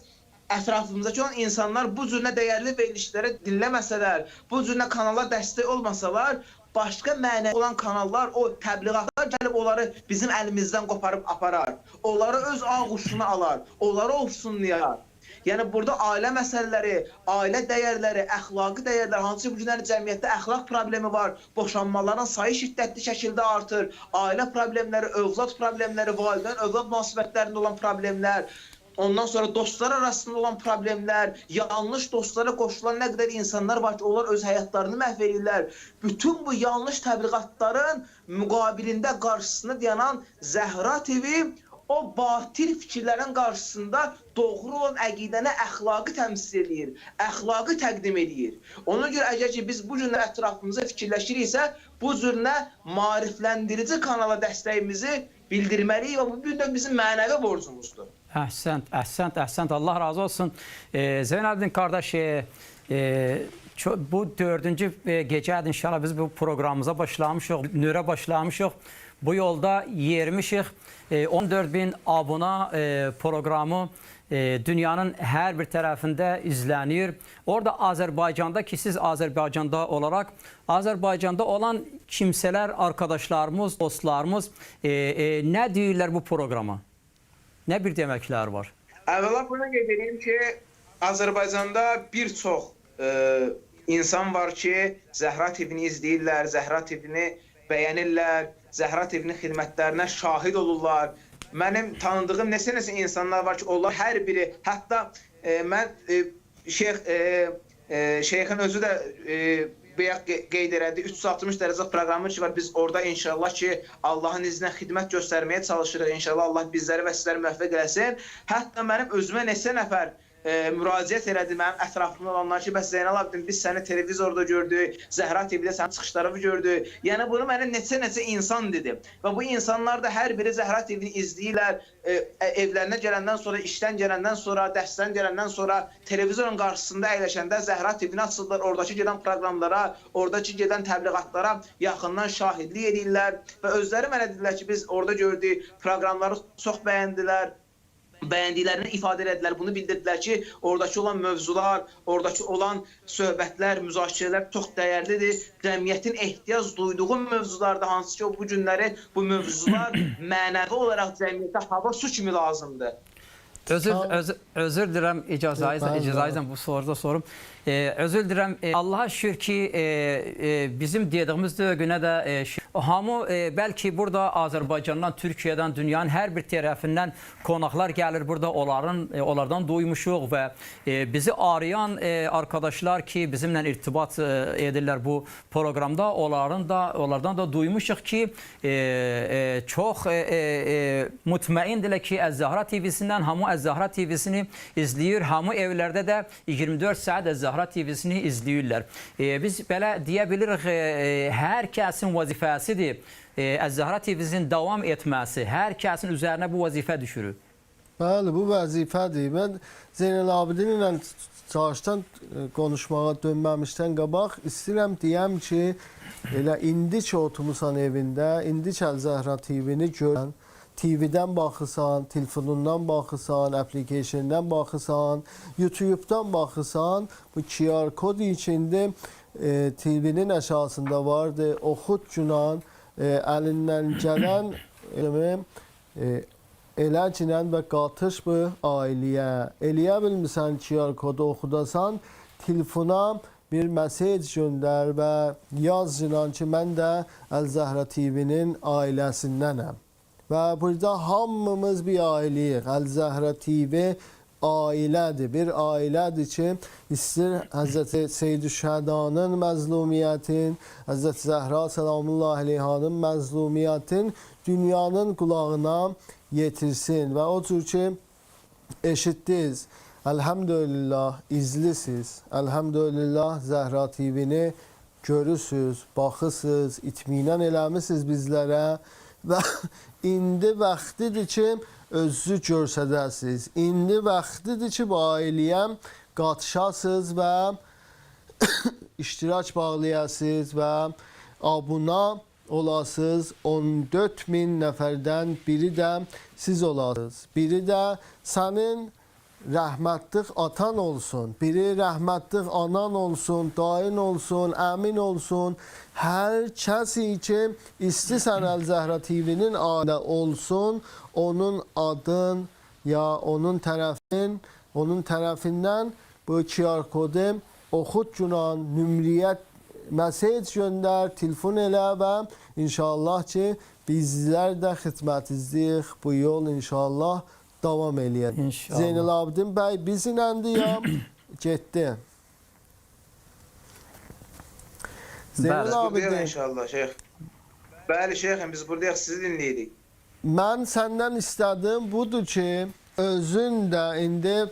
ətrafımızdakı olan insanlar bu cürünə dəyərli verilişlərə dinləməsələr, bu cürünə kanala dəstək olmasalar, başqa mənəvi olan kanallar, o təbliğatlar gəlib onları bizim əlimizdən qoparıb aparar. Onları öz ağuşuna alar, onları ofsunlayar. Yəni, burada ailə məsələləri, ailə dəyərləri, əxlaqi dəyərlər, hansı ki, bu günləri cəmiyyətdə əxlaq problemi var, boşanmaların sayı şiddətli şəkildə artır, ailə problemləri, övlad problemləri, valideyn, övlad münasibətlərində olan problemlər, ondan sonra dostlar arasında olan problemlər, yanlış dostlara qoşulan nə qədər insanlar var ki, onlar öz həyatlarını məhv edirlər. Bütün bu yanlış təbliğatların müqabilində qarşısında dayanan Zəhra TV o batil fikirlərin qarşısında doğru olan əqidəni, əxlaqı təmsil edir, əxlaqı təqdim edir. Ona görə əgər ki, biz bu cür ətrafımıza fikirləşiriksə, bu cür maarifləndirici kanala dəstəyimizi bildirməliyik və bu bir də bizim mənəvi borcumuzdur. Əhsənt. Allah razı olsun. Zeynəbdin qardaş, bu 4-cü gecədir inşallah biz bu programımıza başlamışıq, nöre başlamışıq. Bu yolda yermişik. 14.000 abona programı dünyanın hər bir tərəfində izlənir. Orada Azərbaycanda ki, siz Azərbaycanda olaraq, Azərbaycanda olan kimsələr, arkadaşlarımız, dostlarımız nə deyirlər bu programa? Nə bir deməklər var? Əvvəla buna qeyd edeyim ki, Azərbaycanda bir çox insan var ki, Zəhra TV-ni izləyirlər, Zəhra TV-ni bəyənirlər, Zəhra TV-nin xidmətlərinə şahid olurlar. Mənim tanıdığım neçə insanlar var ki, onlar hər biri, hətta mən Şeyxin özü də qeyd elədi, 360 dərəcə proqramı ki var, biz orada inşallah ki, Allahın izinə xidmət göstərməyə çalışırıq, inşallah Allah bizləri və sizləri müvəffəq eləsin. Hətta mənim özümə neçə nəfər müraciət elədi mənim ətrafımda olanlar ki, bəs Zeynal abidin biz səni televizorda gördük, Zəhra TV-də sənin çıxışlarını gördük. Yəni bunu mənə neçə insan dedi. Və bu insanlar da hər biri Zəhra TV-ni izləyirlər, evlərinə gələndən sonra, işdən gələndən sonra, dərsdən gələndən sonra televizorun qarşısında əyləşəndə Zəhra TV-ni açırlar, oradakı gedən proqramlara, oradakı gedən təbliğatlara yaxından şahidlik edirlər və özləri mənə dedilər ki, biz orada gördük, proqramları çox bəyəndilər. Bəyəndiklərini ifadə edilər, bunu bildirdilər ki, oradakı olan mövzular, oradakı olan söhbətlər, müzakirələr çox dəyərlidir. Cəmiyyətin ehtiyac duyduğu mövzularda, hansı ki, bu günləri bu mövzular mənəvi olaraq cəmiyyətə hava su kimi lazımdır. Özür dilərim, icazənizlə bu soruda sorum. Özür dilərim, Allaha şükür ki, bizim dediyimiz günə də hamı, bəlkə burada Azərbaycandan, Türkiyədən, dünyanın hər bir tərəfindən qonaqlar gəlir burada, onlardan duymuşuq və bizi arayan arkadaşlar ki, bizimlə irtibat edirlər bu proqramda, onlardan da duymuşuq ki, çox mutmaindirlər ki, Əz-Zəhra TV-sindən hamı Əz-Zəhra TV-sini izləyir, hamı evlərdə də 24 saat Əz-Zəhra TV-sini izləyirlər. Biz belə deyə bilirik, hər kəsin vəzifəsidir Əz-Zəhra TV-sinin davam etməsi, hər kəsin üzərinə bu vəzifə düşürür. Bəli, bu vəzifədir. Mən Zeynal abidin ilə çarşıdan konuşmağa dönməmişdən qabaq istəyirəm deyəm ki, elə indi ki oturmusan evində, indi ki Əz-Zəhra TV-ni görən, TV-dən baxırsan, telefonundan baxırsan, application'dan baxırsan, YouTube-dan baxırsan, bu QR kod içində TV-nin əsasında vardı. Oxud Cunan əlindən gələn elə cinən və qatış bu ailəyə. Eləyə bilmirsən QR kodu oxudasan, telefona bir mesaj göndər və yaz cinan ki, mən də Əz-Zəhra TV-nin ailəsindənəm. Və burada hamımız bir ailəyik. Əz-Zəhra TV ailədir. Bir ailədir ki, istər Həzrəti Seyyid-ü-Şəhədanın məzlumiyyətin, Həzrəti Zəhra Səlamullahi Aleyhanın məzlumiyyətin dünyanın qulağına yetirsin. Və o cür ki, eşitdiniz. Elhamdülillah izlisiz. Elhamdülillah Zəhra TV-ni görürsünüz, baxırsınız, itminən eləmisiniz bizlərə. Və indi vaxtidir ki, özünüzü görsədəsiniz. İndi vaxtidir ki, bu ailəyə qatışasınız və iştirak bağlayasınız və abuna olasınız. 14.000 nəfərdən biri də siz olasınız. Biri də sənin rəhmətlik atan olsun, biri rəhmətlik anan olsun, dayın olsun, əmin olsun. Hər kəsi ki, istəsən Əz-Zəhra TV-nin ailə olsun, onun adın ya onun tərəfindən bu QR kodu Oxud Cunan nümriyyət mesaj göndər, telefon elə və inşallah ki, bizlər də xidmətizliyik. Bu yol inşallah davam eləyək. İnşallah. Zeynəl Abidin bəy bizimlədir ya, getdi. Zeynəl Buradayıq Abidin, inşallah şeyx. Bəli şeyxim, biz buradayıq, sizi dinləyirik. mən səndən istədim budur ki, özün də indi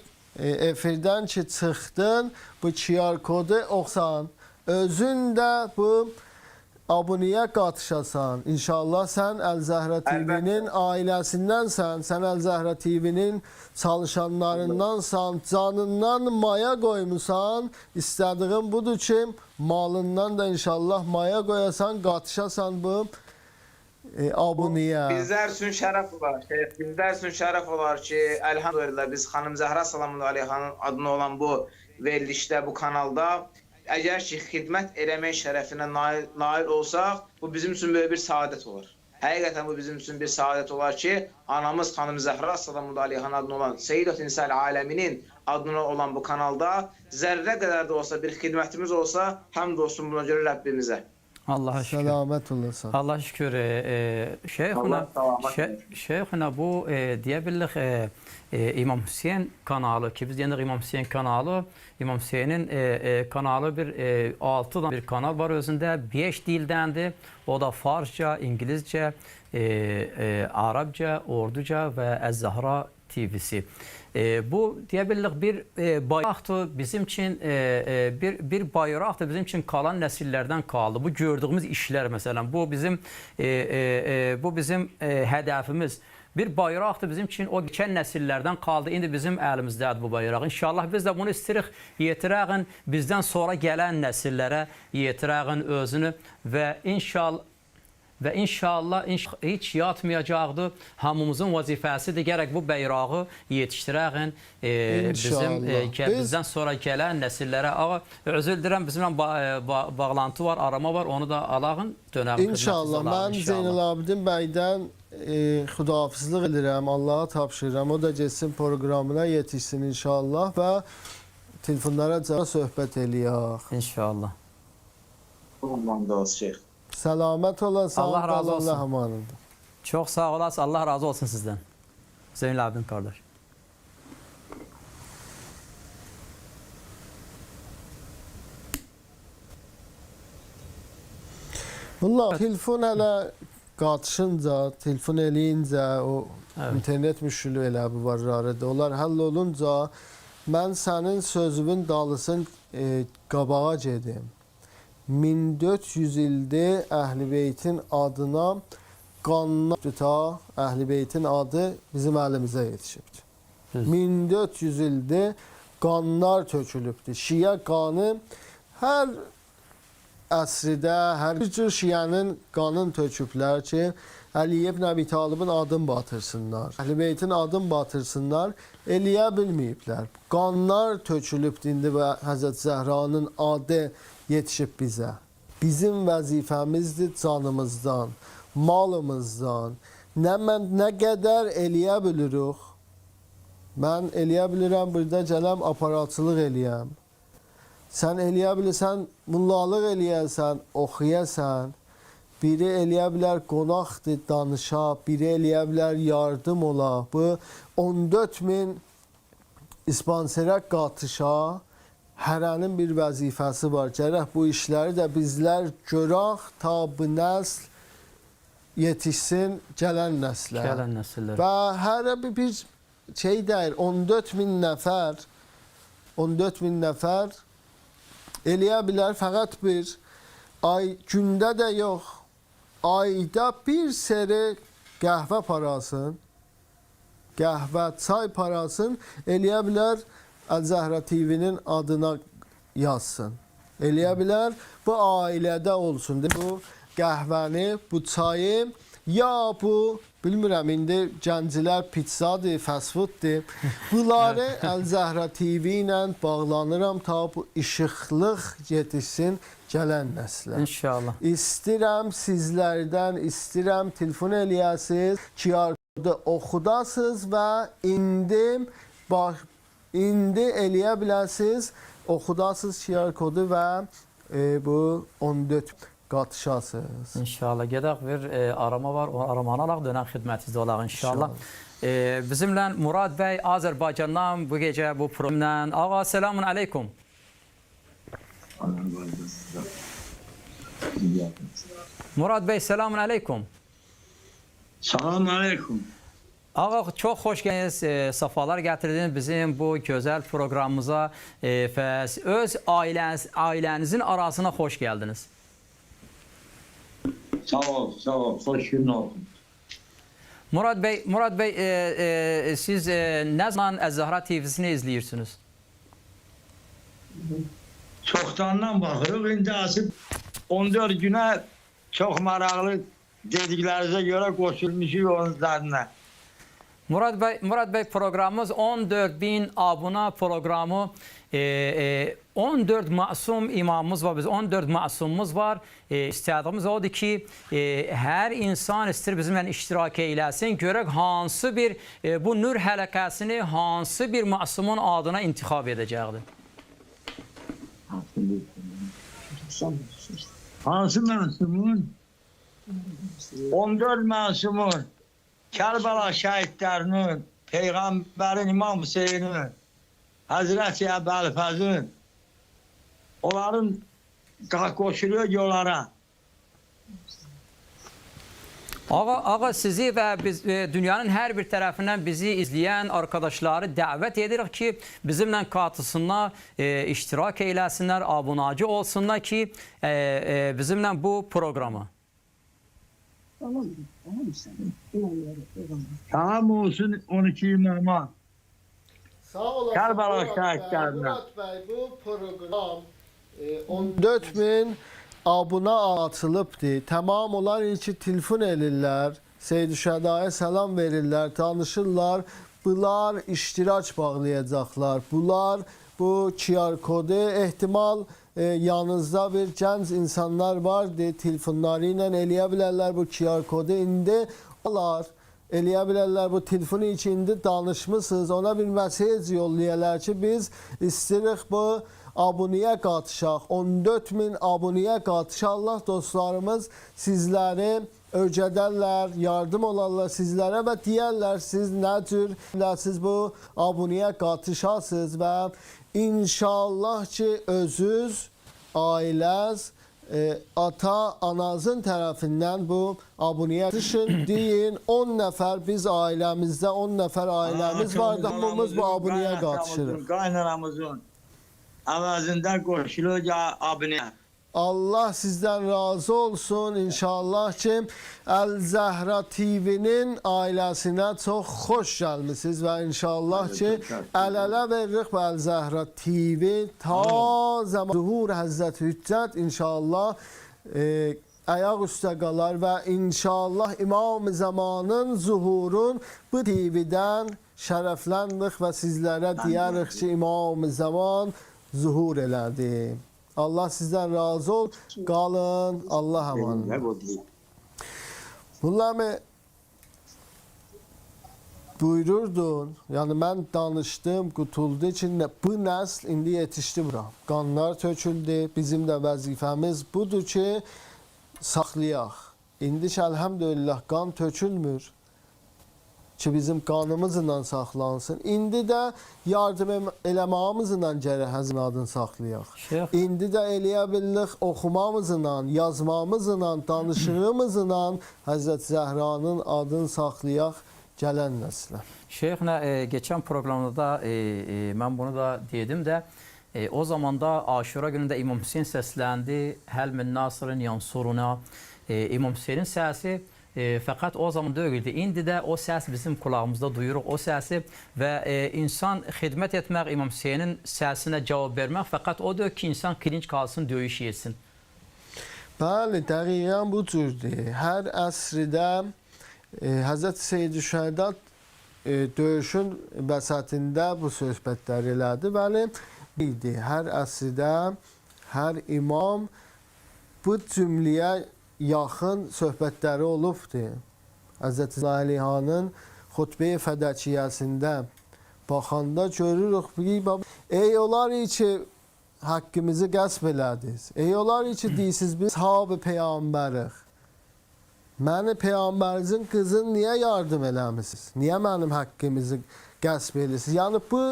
efirdən ki çıxdın, bu QR kodu oxusan, özün də bu abunəyə qatışasan. İnşallah sən Əl-Zəhra TV-nin ailəsindənsən, sən Əl-Zəhra TV-nin çalışanlarındansan, canından maya qoymusan. İstədiğin budur ki, malından da inşallah maya qoyasan, qatışasan bu abunəyə. Bizlər üçün şərəf olar şeyx. Bizlər üçün şərəf olar ki, elhamdülillah biz xanım Zəhra salamullahi aleyhanın adına olan bu verilişdə, bu kanalda əgər ki, xidmət eləmək şərəfinə nail olsaq, bu bizim üçün böyük bir saadət olar. Həqiqətən bu bizim üçün bir saadət olar ki, anamız xanım Zəhra salamullahi aleyhanın adına olan Seyyidat Nisa'l aləminin adına olan bu kanalda zərrə qədər də olsa bir xidmətimiz olsa, həmd olsun buna görə Rəbbimizə. Allah'a şükür. Selamet olasın. Allah şükür. Şeyhuna bu diyebildik İmam Hüseyin kanalı ki biz dedik İmam Hüseyin kanalı. İmam Hüseyin'in kanalı bir 6 bir kanal var özünde. 5 dildəndir. O da Farsça, İngilizce, Arapça, Orduca ve Ez-Zahra TV'si. Bu diyebildik bir bayraqdır bizim için bir bayraqdır bizim için kalan nesillerden kaldı. Bu gördüğümüz işler mesela bu bizim hedefimiz. Bir bayraqdır bizim için o geçen nesillerden kaldı. İndi bizim elimizdədir bu bayraq. İnşallah biz de bunu istirik yetirəğin bizden sonra gelen nesillere yetirəğin özünü ve inşallah hiç yatmayacaqdır. Hamımızın vəzifəsidir. Gərək bu bayrağı yetişdirəğin bizdən sonra gələn nəsillərə. Ağa, özür dilirəm, bizimlə bağlantı var, arama var. Onu da alağın, dönəğin. İnşallah. Mən Zeynəl Abidin bəydən xudahafizlik edirəm. Allah'a tapşırıram. O da geçsin proqramına yetişsin inşallah və telefonlara söhbət eləyək. İnşallah. Aman da olsun şeyx. Selamet olasın. Allah razı olsun. Allah amanında. Çok sağ olasın. Allah razı olsun sizden. Zeynel abim kardeş. Bunlar telefon hələ qatışınca, telefon eləyincə, o internet müşkülü elə bu var arada. Onlar həll olunca mən sənin sözünün dalısın qabağa gedim. 1400 ildir Əhl-i Beytin adına qanına tuta, Əhl-i Beytin adı bizim əlimizə yetişibdir. 1400 ildir qanlar tökülübdür. Şiə qanı hər əsrdə, hər bir cür şiənin qanın töküblər ki, Əli ibn Əbi Talibin adını batırsınlar. Əhl-i Beytin adını batırsınlar, eləyə bilməyiblər. Qanlar tökülübdür indi və Həzrət Zəhranın adı yetişib bizə. Bizim vəzifəmizdir canımızdan, malımızdan. Nə qədər eləyə bilirik. Mən eləyə bilirəm, burada gələm, aparatçılıq eləyəm. Sən eləyə bilirsən, mullalıq eləyəsən, oxuyasən. Biri eləyə bilər qonaqdır, danışa, biri eləyə bilər yardım ola. Bu 14.000 ispanserə qatışa, hərənin bir vəzifəsi var. Gərək bu işləri də bizlər görək, ta bu nəsl yetişsin gələn nəslə. Gələn nəsillər. Və hərə bir şey deyir, 14.000 nəfər eləyə bilər, fəqət bir ay, gündə də yox, ayda bir seri qəhvə parasın, qəhvə, çay parasın eləyə bilər, Əl-Zəhra TV-nin adına yazsın. Eləyə bilər, bu ailədə olsun. Bu qəhvəni, bu çayı, ya bu, bilmirəm, indi gənclər pizzadır, fast fooddur. Bunları Əl-Zəhra TV ilə bağlanıram, ta bu işıqlıq yetişsin gələn nəslə. İnşallah. İstirəm sizlərdən, istirəm telefon eləyəsiniz, QR kodu oxudasınız və indi eləyə bilərsiniz, oxudasınız QR kodu və bu 14 qatışasınız. İnşallah. Gedək bir arama var, o aramanı alaq, dönən xidmətinizdə olaq inşallah. Bizimle Murad Bey Azerbaycan'dan bu gece bu programla. Ağa selamun aleyküm. Murad Bey selamun aleyküm. Selamun aleyküm. Ağa çok hoş geldiniz, safalar getirdiniz bizim bu güzel programımıza ve öz ailenizin arasına hoş geldiniz. Sağ ol, hoş gün olsun. Murad Bey siz ne zaman Ez-Zahra TV'sini izliyorsunuz? Çoxdandan baxırıq, indi asıb 14 günə çox maraqlı dediklərinizə görə qoşulmuşuq onun üzərinə. Murad Bey programımız 14.000 abone programı. 14 masum imamımız var, biz 14 masumumuz var. İstədiyimiz odur ki, hər insan istəyir bizimlə iştirak eyləsin. Görək hansı bir bu nur həlaqəsini hansı bir masumun adına intixab edəcəkdir. Hansı məsumun? 14 məsumun, Kərbəla şəhidlərinin, Peyğəmbərin İmam Hüseynin, Həzrəti Əbəlfəzin, onların qoşuluyor yollara. Ağa sizi və biz dünyanın hər bir tərəfindən bizi izləyən arkadaşları dəvət edirik ki, bizimlə katılsınlar, iştirak eyləsinlər, abunacı olsunlar ki, bizimlə bu programı. Tamam olsun 12 imama. Sağ olasın Kərbəla Murat şəhidlərinə. Murat Bey, bu program 14.000 abuna açılıbdır. Tamam onlar için telefon elirlər, Seyyid-i Şəhədaya salam verirlər, tanışırlar. Bunlar iştirak bağlayacaqlar. Bunlar bu QR kodu ehtimal yanınızda bir gənc insanlar vardı. Telefonları ilə eləyə bilərlər bu QR kodu. İndi onlar eləyə bilərlər bu telefonu içində danışmışsınız. Ona bir mesaj yollayırlar ki, biz istəyirik bu abunəyə qatışaq. 14.000 abunəyə qatışaq. Allah dostlarımız sizləri öcədərlər, yardım olarlar sizlərə və deyərlər siz nə cür siz bu abunəyə qatışasınız və inşallah ki özünüz, ailəz, ata, anazın tərəfindən bu abunəyə qatışın, deyin 10 nəfər biz ailəmizdə 10 nəfər ailəmiz var da hamımız bu abunəyə qatışırıq. Qaynanamızın əvəzində qoşulur abunəyə. Allah sizden razı olsun. İnşallah ki El-Zahra TV'nin ailesine çok hoş gelmişsiniz ve inşallah ki el-ele veririk bu El-Zahra TV ta zaman zuhur Hazreti Hüccət inşallah ayak üstə qalar və inşallah İmam-ı Zamanın zuhurun bu TV'den şərəfləndik və sizlərə deyərik ki İmam-ı Zaman zuhur elədi. Allah sizden razı ol. Qalın. Allah emanet. Bunlar buyururdun. Yani ben danıştım, qutuldu içinde. Bu nəsl indi yetişdi bura. Qanlar töküldü. Bizim de vəzifəmiz budur ki saxlayaq. İndi ki elhamdülillah qan tökülmür. Ki bizim qanımızla saxlansın. İndi də yardım eləməyimizlə gərək həzin adını saxlayaq. İndi də eləyə bilirik oxumamızla, yazmamızla, danışığımızla Həzrət Zəhranın adını saxlayaq gələn nəslə. Şeyxlə, geçen programda da mən bunu da dedim də, o zaman da Aşura günündə İmam Hüseyin səsləndi. Həl min Nasırın yansuruna. İmam Hüseynin səsi fakat o zaman değildi. İndi de o ses bizim kulağımızda duyuruq o sesi ve insan xidmət etmək İmam Hüseynin səsinə cavab vermək fakat o da ki insan kilinç qalsın, döyüş yesin. Bəli, dəqiqən bu cürdür. Hər əsrdə Həzrət Seyyid-i Şəhədat döyüşün bəsətində bu söhbətlər elədi. Bəli, bildi. Hər əsrdə hər imam bu cümləyə yaxın söhbətləri olubdur. Həzrət Əlihanın xutbə-i fədəkiyyəsində baxanda görürük ki, ey olar ki haqqımızı qəsb elədiniz. Ey olar ki deyirsiniz biz Ashab-ı Peyğəmbərik. Məni Peyğəmbərinizin qızın niyə yardım eləmisiniz? Niyə mənim haqqımızı qəsb edirsiniz? Yəni bu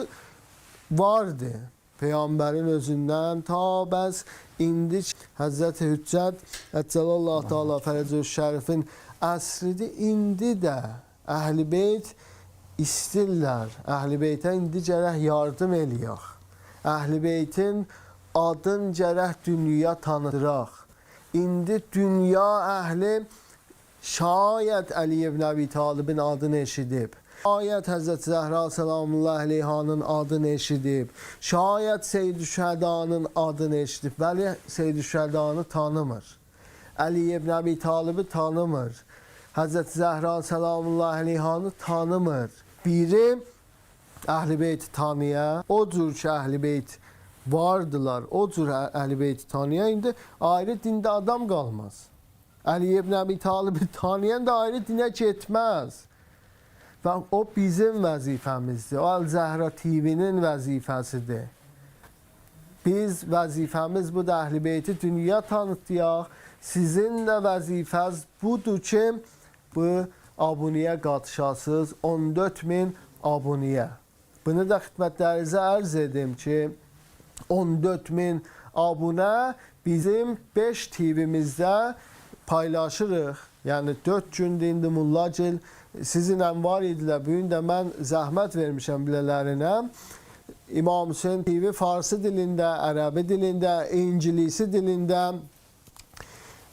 vardı. Peyğəmbərin özündən ta bəs indi Həzrəti Hüccət Əcəlallah Teala Fərəcəl Şərifin əsridir. İndi də Əhl-i Beyt istirlər. Əhl-i Beytə indi gərək yardım eləyək. Əhl-i Beytin adın gərək dünya tanıdıraq. İndi dünya əhli şayət Əli ibn Əbi Talibin adını eşidib. Şayət Həzrət Zəhra Səlamullahi Aleyhanın adını eşidib. Şayət Seyyid-i Şühədanın adını eşidib. Bəli, Seyyid-i Şühədanı tanımır. Əli ibn Əbi Talibi tanımır. Həzrət Zəhra Səlamullahi Aleyhanı tanımır. Biri Əhl-i Beyti tanıya, o cür ki Əhl-i Beyt vardılar, o cür Əhl-i Beyti tanıya, indi ayrı dində adam qalmaz. Əli ibn Əbi Talibi tanıyan da ayrı dinə getməz. Və o bizim vəzifəmizdir. O Əl-Zəhra TV-nin vəzifəsidir. Biz vəzifəmiz bu da Əhl-i Beyti dünya tanıtıyaq. Sizin də vəzifəz budur ki, bu abunəyə qatışasınız. 14.000 abunəyə. Bunu da xidmətlərinizə ərz edim ki, 14.000 abunə bizim 5 TV-mizdə paylaşırıq. Yəni 4 gündür indi Mullagil sizinlə var idilər. Bugün də mən zəhmət vermişəm bilələrinə. İmam Hüseyin TV Farsı dilində, Ərəbi dilində, İngilisi dilində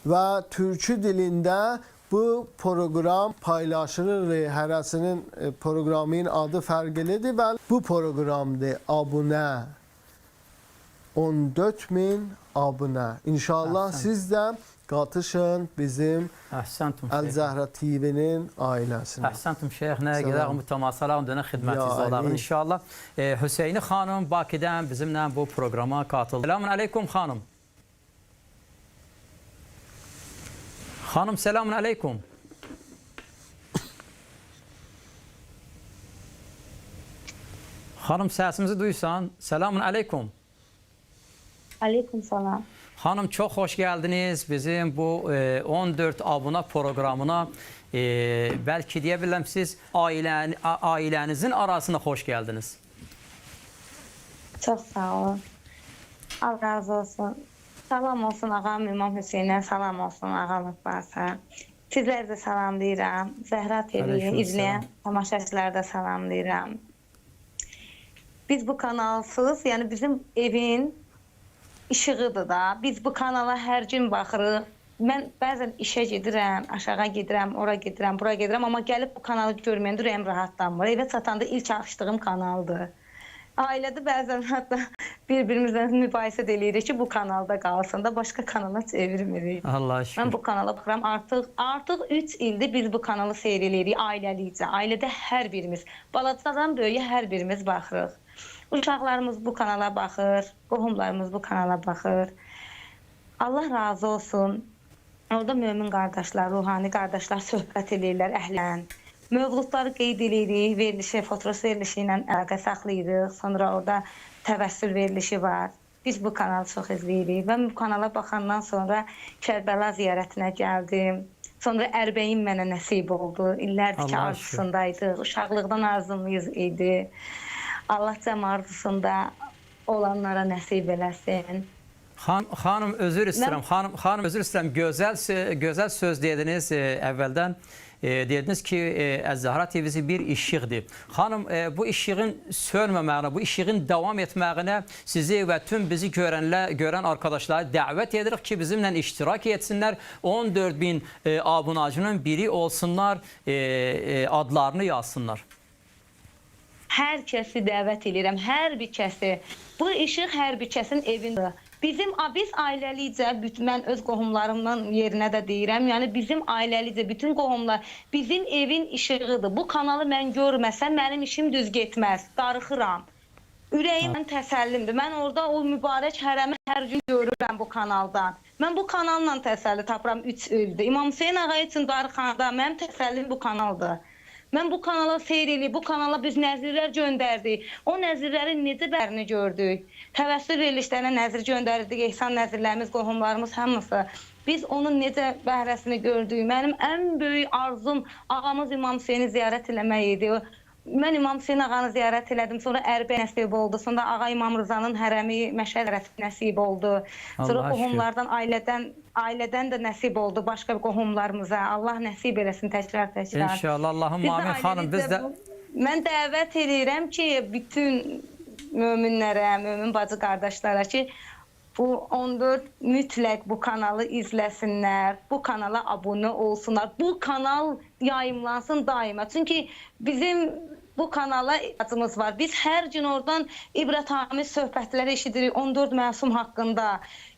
və Türkü dilində bu proqram paylaşılır. Hərəsinin proqramının adı fərqlidir və bu proqramdır. Abunə 14.000 abunə. İnşallah siz də qatışın bizim Əl-Zəhra TV-nin ailəsinə. Əhsəntum şeyx, nəyə qədər mütəmasalarım dönə xidmətinizdə olaq inşallah. Hüseyni xanım Bakıdan bizimlə bu proqrama qatıldı. Selamun aleykum xanım. Xanım, selamun aleykum. Xanım, səsimizi duysan. Selamun aleykum. Aleyküm salam. Hanım, çox xoş gəldiniz bizim bu 14 abuna proqramına. Bəlkə deyə biləm siz ailənizin arasına xoş gəldiniz. Çox sağ olun. Allah razı olsun. Salam olsun ağam İmam Hüseynə, salam olsun ağam Abbasa. Sizlər də salamlayıram. Zəhra TV-yi izləyən tamaşaçıları da salamlayıram. Biz bu kanalsız, yəni bizim evin işığıdır da. Biz bu kanala hər gün baxırıq. Mən bəzən işə gedirəm, aşağı gedirəm, ora gedirəm, bura gedirəm. Amma gəlib bu kanalı görməyəndə ürəyim rahatlanmır. Evə çatanda ilk açdığım kanaldır. Ailədə bəzən hətta bir-birimizlə mübahisə edirik ki, bu kanalda qalsın da, başqa kanala çevirmirik. Allah şükür. Mən bu kanala baxıram. Artıq 3 ildir biz bu kanalı seyr edirik ailəlikcə. Ailədə hər birimiz, balacadan böyüyə hər birimiz baxırıq. Uşaqlarımız bu kanala baxır, qohumlarımız bu kanala baxır. Allah razı olsun. Orada mömin qardaşlar, ruhani qardaşlar söhbət edirlər əhlən. Mövludları qeyd edirik, verilişi, fotoğraf verilişi ilə əlaqə saxlayırıq. Sonra orada təvəssül verilişi var. Biz bu kanalı çox izləyirik. Mən bu kanala baxandan sonra Kərbəla ziyarətinə gəldim. Sonra Ərbəyin mənə nəsib oldu. İllərdir ki, arzusundaydı. Uşaqlıqdan arzumuz idi. Allah cəm arzusunda olanlara nəsib eləsin. Xanım, özür istəyirəm. Xanım, özür istəyirəm. Gözəl söz dediniz əvvəldən. Dediniz ki, Əz-Zəhra TV-si bir işıqdır. Xanım, bu işığın sönməməyinə, bu işığın davam etməyinə sizi və tüm bizi görən arkadaşları dəvət edirik ki, bizimlə iştirak etsinlər. 14.000 abunacının biri olsunlar, adlarını yazsınlar. Hər kəsi dəvət edirəm, hər bir kəsi. Bu işıq hər bir kəsin evində. Biz ailəlicə, mən öz qohumlarımdan yerinə də deyirəm, yəni bizim ailəlicə, bütün qohumlar, bizim evin işığıdır. Bu kanalı mən görməsəm, mənim işim düz getməz, darıxıram. Ürəyim təsəllimdir. Mən orada o mübarək hərəmi hər gün görürəm bu kanaldan. Mən bu kanalla təsəlli tapıram 3 ildir. İmam Hüseyin ağa üçün darıxanda mənim təsəllim bu kanaldır. Mən bu kanala seyr edib, bu kanala biz nəzirlər göndərdik. O nəzirlərin necə bərini gördük. Təvəssül verilişlərinə nəzir göndərdik, ehsan nəzirlərimiz, qohumlarımız hamısı. Biz onun necə bəhrəsini gördük. Mənim ən böyük arzum ağamız İmam Hüseyni ziyarət eləmək idi. Mən İmam Hüseyin ağanı ziyarət elədim. Sonra Ərbə nəsib oldu. Sonra ağa İmam Rızanın hərəmi Məşəd nəsib oldu. Sonra qohumlardan, ailədən də nəsib oldu başqa qohumlarımıza. Allah nəsib eləsin təkrar. İnşallah. Allah'ım amin xanım. Biz də... Mən dəvət edirəm ki, bütün möminlərə, mömin bacı qardaşlara ki, bu 14 mütləq bu kanalı izləsinlər, bu kanala abunə olsunlar, bu kanal yayımlansın daima. Çünki bizim bu kanala ihtiyacımız var. Biz hər gün oradan ibrətamiz söhbətlər eşidirik, 14 məsum haqqında,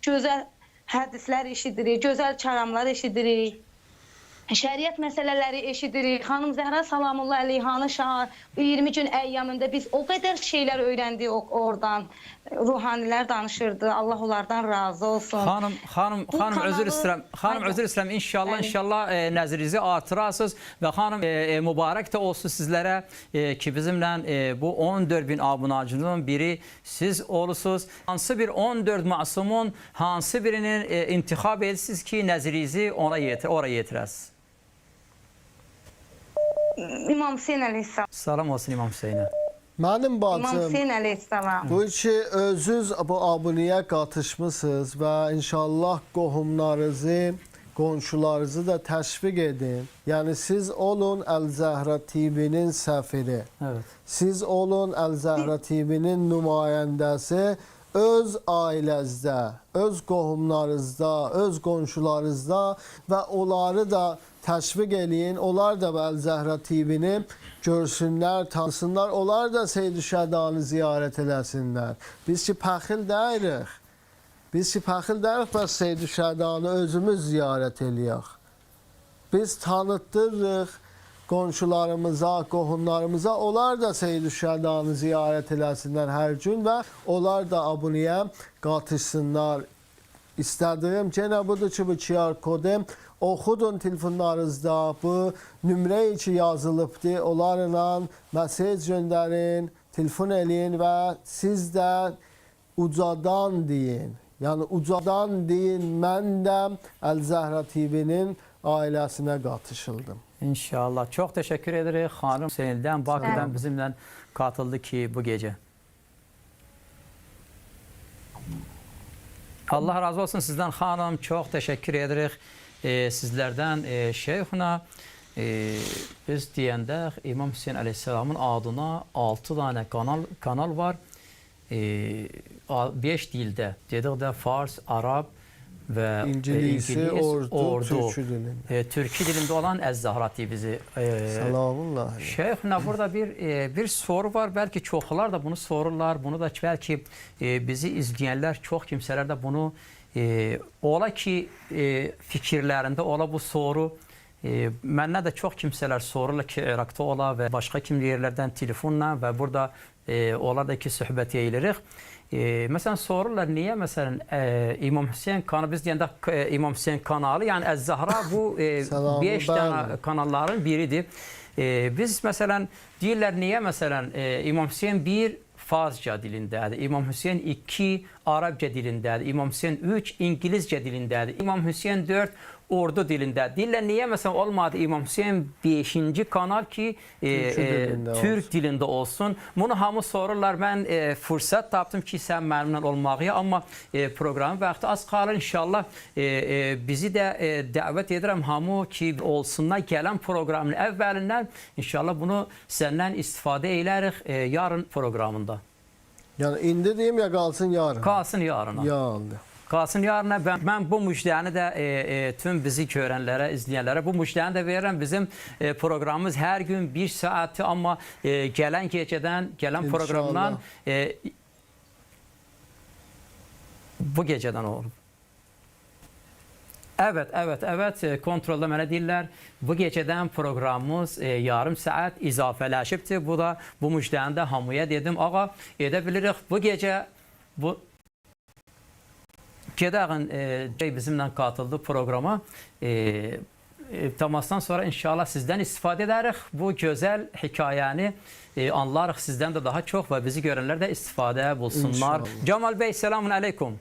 gözəl hədislər eşidirik, gözəl kəlamlar eşidirik. Şəriət məsələləri eşidirik. Xanım Zəhra Salamullah Əleyhanı şah 20 gün əyyamında biz o qədər şeylər öyrəndik oradan. Ruhanilər danışırdı. Allah onlardan razı olsun. Xanım özür istəyirəm. Xanım özür istəyirəm. İnşallah nəzrinizi artırasınız və xanım mübarək də olsun sizlərə ki bizimlə bu 14.000 abunacının biri siz olursunuz. Hansı bir 14 masumun hansı birinin intixab edirsiniz ki nəzrinizi oraya yetirəsiniz? İmam Hüseyin əleyhissalam. Salam olsun İmam Hüseyinə. Mənim bacım, İmam Hüseyin əleyhissalam. bu ki özünüz bu abunəyə qatışmısınız və inşallah qohumlarınızı, qonşularınızı da təşviq edin. Yəni siz olun Əl-Zəhra TV-nin səfiri. Evet. Siz olun Əl-Zəhra TV-nin nümayəndəsi. Öz ailəzdə, öz qohumlarınızda, öz qonşularınızda və onları da təşviq eləyin. Onlar da Əl-Zəhra TV-ni görsünlər, tanısınlar. Onlar da Seyyid-i Şəhədanı ziyarət eləsinlər. Biz ki pəxil deyirik. Biz ki pəxil deyirik və Seyyid-i Şəhədanı özümüz ziyarət eləyək. Biz tanıtdırırıq qonşularımıza, qohumlarımıza. Onlar da Seyyid-i Şəhədanı ziyarət eləsinlər hər gün və onlar da abunəyə qatışsınlar. İstədiyim yenə budur ki, bu QR kodu oxudun telefonlarınızda, bu nömrə ki yazılıbdır, onlarla mesaj göndərin, telefon eləyin və siz də ucadan deyin. Yəni ucadan deyin, mən də Əl-Zəhra TV-nin ailəsinə qatışıldım. İnşallah. Çox təşəkkür edirik. Xanım Hüseyn'dən, Bakıdan bizimlə katıldı ki bu gecə. Allah razı olsun sizdən xanım. Çox təşəkkür edirik sizlərdən şeyxuna. Biz deyəndə İmam Hüseyin əleyhissalamın adına 6 dənə kanal var. 5 dildə. Dedik də Fars, Arab və İngilis, Ordu, Türkü dilində olan Əz-Zəhra TV-si. Salamullah. Şeyxuna burada bir soru var. Bəlkə çoxlar da bunu sorurlar. Bunu da bəlkə bizi izləyənlər, çox kimsələr də bunu ola ki fikirlərində ola bu soru. Məndən də çox kimsələr sorurlar ki, Irakda ola və başqa kimi yerlərdən telefonla və burada onlar da ki söhbət eləyirik. Məsələn sorurlar niyə məsələn İmam Hüseyin kanalı, biz deyəndə İmam Hüseyin kanalı, yəni Əz-Zəhra bu 5 dənə kanalların biridir. Biz məsələn deyirlər niyə məsələn İmam Hüseyin 1 Farsca dilindədir, İmam Hüseyin 2 Arabca dilindədir, İmam Hüseyin 3 İngilizcə dilindədir, İmam Hüseyin 4 Ordu dilində. Deyirlər niyə məsələn olmadı İmam Hüseyin 5-ci kanal ki Türk dilində olsun. Bunu hamı sorurlar. Mən fürsət tapdım ki sən mənimlə olmağı, amma proqramın vaxtı az qalır. İnşallah bizi də dəvət edirəm hamı ki olsunlar gələn proqramın əvvəlindən. İnşallah bunu səndən istifadə edərik yarın proqramında. Yəni indi deyim ya qalsın yarın? Qalsın yarına. Yarın. Qalsın yarına. Mən bu müjdəni də tüm bizi görənlərə, izləyənlərə bu müjdəni də verirəm. Bizim proqramımız hər gün 1 saatı, amma gələn gecədən, gələn proqramdan bu gecədən olur. Evet, kontrolda mənə deyirlər. Bu gecədən proqramımız yarım saat izafələşibdir. Bu da bu müjdəni də hamıya dedim. Ağa, edə bilirik. Bu gecə Gedəğin bizimlə qatıldı proqrama. Təmasdan sonra inşallah sizdən istifadə edərik. Bu gözəl hekayəni anlarıq sizdən də daha çox və bizi görənlər də istifadə bulsunlar. İnşallah. Cemal bəy, selamun aleyküm.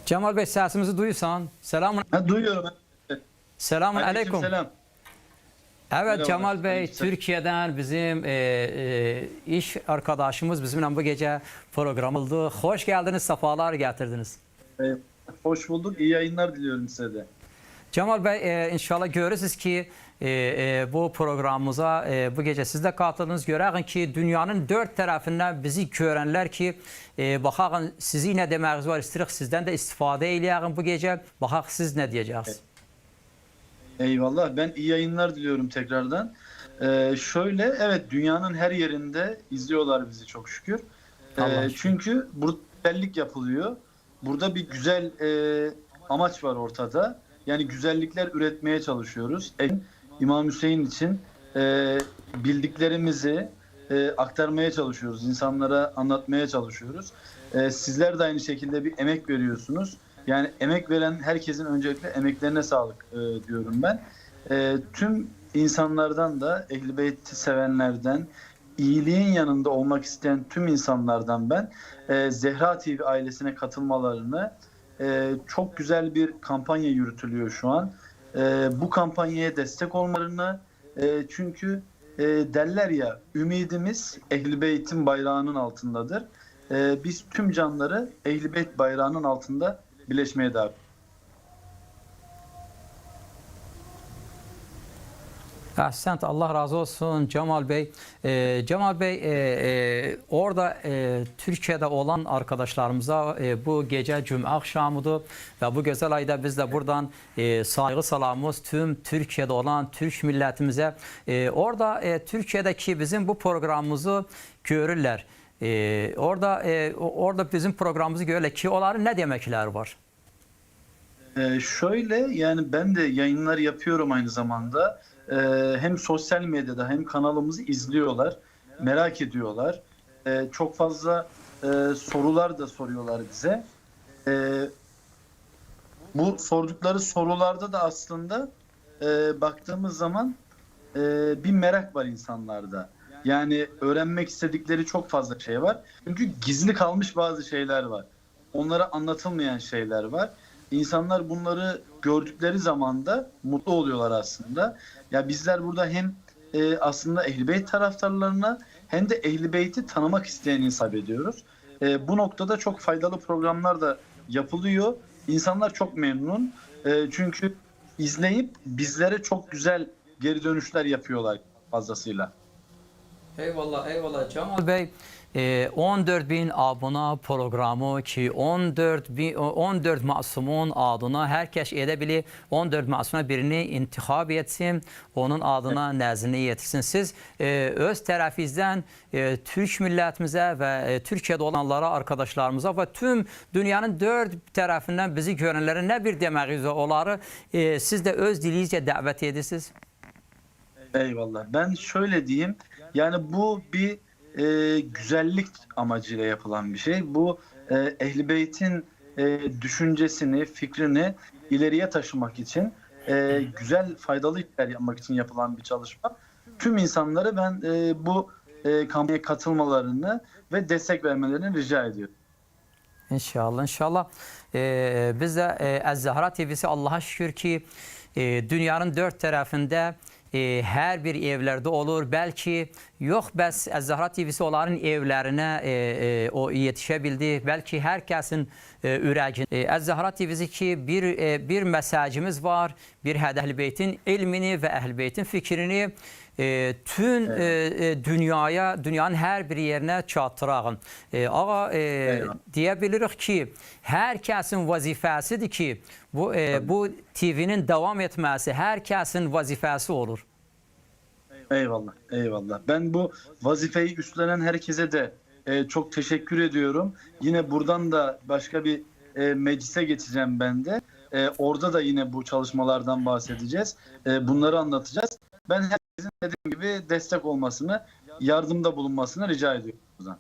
Cemal Bey sesimizi duyuyorsan. Selamun Duyuyorum. aleyküm. Selam. Evet Merhaba, Cemal Bey aleykümselam. Türkiye'den bizim iş arkadaşımız bizimle bu gece programı oldu. Hoş geldiniz, sefalar getirdiniz. Hoş bulduk. İyi yayınlar diliyorum size de. Cemal Bey inşallah görürsünüz ki bu programımıza bu gece siz de katıldınız. Görəğin ki dünyanın dört tarafından bizi görenler ki baxağın sizi ne deməyiniz var istirik sizden de istifade eləyəğin bu gece. Baxaq siz ne diyeceksiniz? Eyvallah. Ben iyi yayınlar diliyorum tekrardan. Şöyle, evet dünyanın her yerinde izliyorlar bizi çok şükür. Allah'a şükür. Çünkü burada güzellik yapılıyor. Burada bir güzel amaç var ortada. Yani güzellikler üretmeye çalışıyoruz. İmam Hüseyin için bildiklerimizi aktarmaya çalışıyoruz. İnsanlara anlatmaya çalışıyoruz. Sizler de aynı şekilde bir emek veriyorsunuz. Yani emek veren herkesin öncelikle emeklerine sağlık diyorum ben. Tüm insanlardan da Ehl-i Beyt'i sevenlerden, iyiliğin yanında olmak isteyen tüm insanlardan ben Zehra TV ailesine katılmalarını, çok güzel bir kampanya yürütülüyor şu an. Bu kampanyaya destek olmalarını, çünkü derler ya, ümidimiz Ehl-i Beyt'in bayrağının altındadır. Biz tüm canları Ehl-i Beyt bayrağının altında birleşmeye davet. Ahsent, Allah razı olsun Cemal Bey. Cemal Bey orada Türkiye'de olan arkadaşlarımıza bu gece Cuma akşamıdır ve bu güzel ayda biz de buradan saygı salamımız tüm Türkiye'de olan Türk milletimize. Orada Türkiye'deki bizim bu programımızı görürler. Orada bizim programımızı görürler ki onların ne demekler var? Şöyle, yani ben de yayınlar yapıyorum aynı zamanda. Hem sosyal medyada hem kanalımızı izliyorlar, merak ediyorlar. Çok fazla sorular da soruyorlar bize. Bu sordukları sorularda da aslında baktığımız zaman bir merak var insanlarda. Yani öğrenmek istedikleri çok fazla şey var. Çünkü gizli kalmış bazı şeyler var. Onlara anlatılmayan şeyler var. İnsanlar bunları gördükleri zaman da mutlu oluyorlar aslında. Ya bizler burada hem aslında Ehl-i Beyt taraftarlarına hem de Ehl-i Beyt'i tanımak isteyen insan ediyoruz. Bu noktada çok faydalı programlar da yapılıyor. İnsanlar çok memnun. Çünkü izleyip bizlere çok güzel geri dönüşler yapıyorlar fazlasıyla. Eyvallah, eyvallah Cemal Bey. 14.000 abone programı ki 14 masumun adına herkes edebilir 14 masumuna birini intihab etsin, onun adına nəzrini yetirsin. Siz öz tərəfinizdən Türk millətimizə və Türkiye'de olanlara, arkadaşlarımıza ve tüm dünyanın dört tərəfindən bizi görənlərə nə bir deməyiniz onları siz de öz diliyizce dəvət edirsiniz? Eyvallah. Ben şöyle diyeyim. Yani bu bir güzellik amacıyla yapılan bir şey. Bu Ehl-i Beyt'in düşüncesini, fikrini ileriye taşımak için, güzel, faydalı işler yapmak için yapılan bir çalışma. Tüm insanları ben bu kampanya katılmalarını ve destek vermelerini rica ediyorum. İnşallah, inşallah. Biz de Ez-Zahra TV'si Allah'a şükür ki dünyanın dört tarafında her bir evlerde olur. Belki yok bəs Ez-Zahra TV'si onların evlerine o yetişebildi. Belki herkesin ürəgin. Ez-Zahra TV'si ki bir mesajımız var. Bir Ehl-i Beyt'in ilmini ve Ehl-i Beyt'in fikrini tüm dünyanın her bir yerine çatdırağın. Ağa diyebilirik ki herkesin vazifəsidir ki bu TV'nin devam etmesi herkesin vazifesi olur. Eyvallah, eyvallah. Ben bu vazifeyi üstlenen herkese de çok teşekkür ediyorum. Yine buradan da başka bir meclise geçeceğim ben de. Orada da yine bu çalışmalardan bahsedeceğiz. Bunları anlatacağız. Ben herkesin dediğim gibi destek olmasını, yardımda bulunmasını rica ediyorum buradan.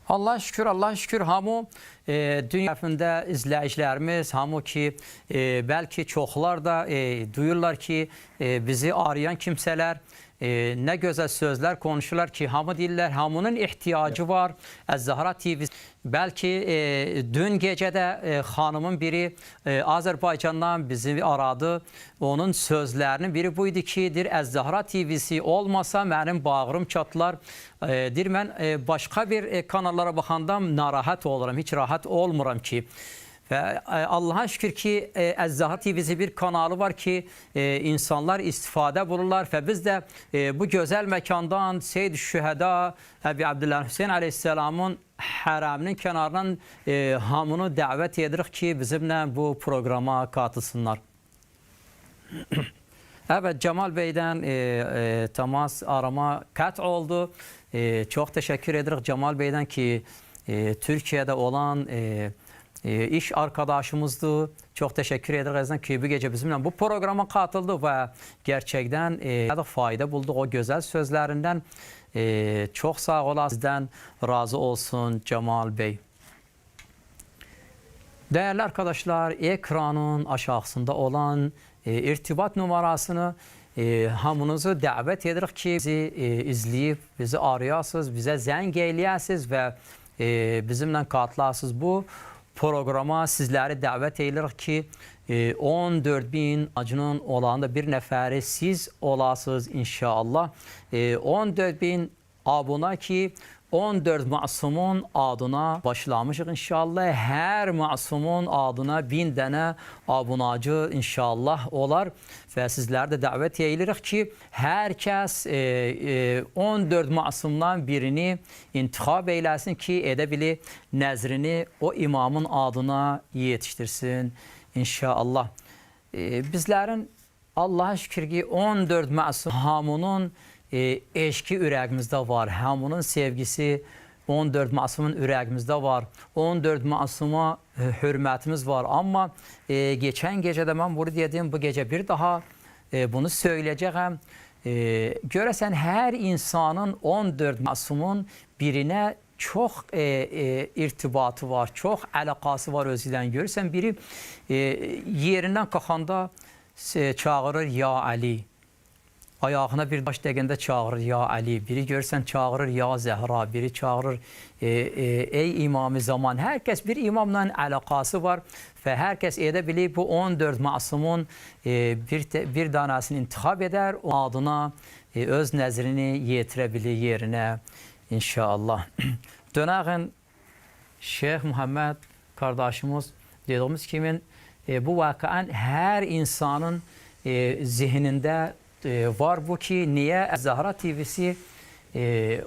Allah şükür, Allah şükür hamu dünya tərəfində izləyicilərimiz, hamu ki belki çoxlar da duyurlar ki bizi arayan kimsələr ne güzel sözler konuşurlar ki hamı diller, hamının ihtiyacı var. Ez-Zahra TV belki dün gece de hanımın biri Azerbaycan'dan bizi aradı. Onun sözlerinin biri buydu ki, dir Ez-Zahra TV'si olmasa benim bağrım çatlar. Dir ben başka bir kanallara bakandam narahat olurum, hiç rahat olmuram ki. Ve Allah'a şükür ki Ez-Zahra TV'si bir kanalı var ki insanlar istifade bulurlar ve biz de bu güzel mekandan Seyyid-i Şüheda Ebi Abdullah Hüseyin Aleyhisselam'ın haramının kenarından hamını davet edirik ki bizimle bu programa katılsınlar. Evet, Cemal Bey'den temas arama kat oldu. Çok teşekkür ederiz Cemal Bey'den ki Türkiye'de olan iş arkadaşımızdı. Çok teşekkür ederiz ki bu gece bizimle bu programa katıldı ve gerçekten fayda buldu o güzel sözlerinden. Çok sağ olasın. Sizden razı olsun Cemal Bey. Değerli arkadaşlar, ekranın aşağısında olan irtibat numarasını hamınızı davet edirik ki bizi izleyip bizi arayasınız, bize zeng eyleyəsiniz ve bizimle katılasınız. Bu programa sizleri davet edirik ki 14.000 acının olanda bir neferi siz olasınız inşallah. 14.000 abone ki 14 masumun adına başlamışıq inşallah. Her masumun adına 1000 dənə abunacı inşallah olar. Və sizləri də dəvət edirik ki, hər kəs 14 masumdan birini intixab eyləsin ki, edə bili nəzrini o imamın adına yetişdirsin inşallah. Bizlərin Allah'a şükür ki 14 masum hamının eşki ürəyimizdə var. Hamının sevgisi 14 masumun ürəyimizdə var. 14 masuma hürmətimiz var. Amma geçen gecədə mən bunu dedim, bu gecə bir daha bunu söyləyəcəm. Görəsən hər insanın 14 masumun birinə çox irtibatı var, çox əlaqası var özündən. Görürsən biri yerindən qalxanda çağırır ya Ali. Ayağına bir baş dəgəndə çağırır ya Ali, biri görsən çağırır ya Zəhra, biri çağırır ey imam-ı zaman. Hər kəs bir imamla əlaqası var və hər kəs edə bilir bu 14 masumun bir danasını intixab edər, o adına öz nəzrini yetirə bilir yerinə inşallah. Dönəğin Şeyh Muhammed kardeşimiz dediğimiz kimi bu vakıan her insanın zihninde var bu ki niye Ez-Zahra TV'si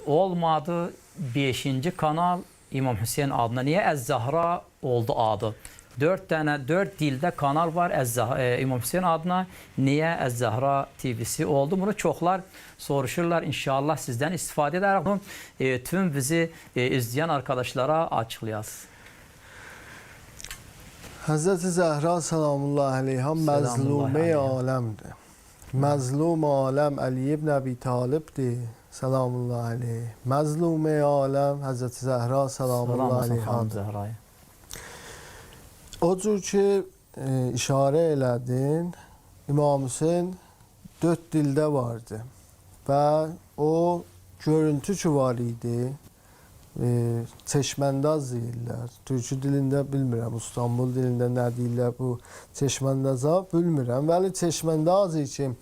olmadı 5. kanal İmam Hüseyin adına, niye Ez-Zahra oldu adı? 4 dilde kanal var İmam Hüseyin adına, niye Ez-Zahra TV'si oldu? Bunu çoklar soruşurlar, inşallah sizden istifade ederek bunu tüm bizi izleyen arkadaşlara açıklayasınız. Hazreti Zəhra salamullahi aleyha məzlume aləmdir. Məzlum aləm Ali ibn Əbi Talibdir. Salamullahi aleyh. Məzlume aləm Hazreti Zəhra salamullahi aleyha. O cür ki işarə elədin, İmam Hüseyin 4 dildə vardı və o görüntü ki var idi. Çeşməndaz deyirlər. Türkçü dilində bilmirəm, İstanbul dilində nə deyirlər bu çeşməndaza bilmirəm. Vəli çeşməndaz üçün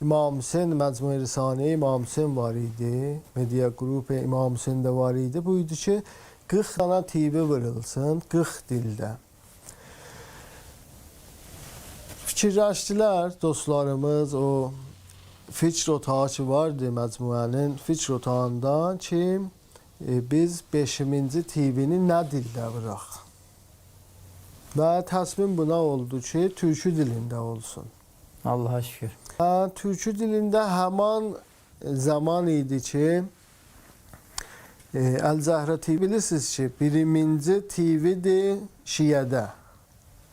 İmam Hüseyin Məcmu-i Risale İmam Hüseyin var idi. Media qrupu İmam Hüseyin də var idi. Bu idi ki 40 dana TV vurulsun 40 dildə. Fikirləşdilər dostlarımız, o fikr otağı ki vardı məcmuənin fikr otağında ki biz 5-ci TV-ni nə dildə vuraq? Və təsmin buna oldu ki, türkü dilində olsun. Allah'a şükür. Türkü dilində həman zaman idi ki, Ez-Zahra TV bilirsiniz ki, 1-ci TV-dir Şiyədə.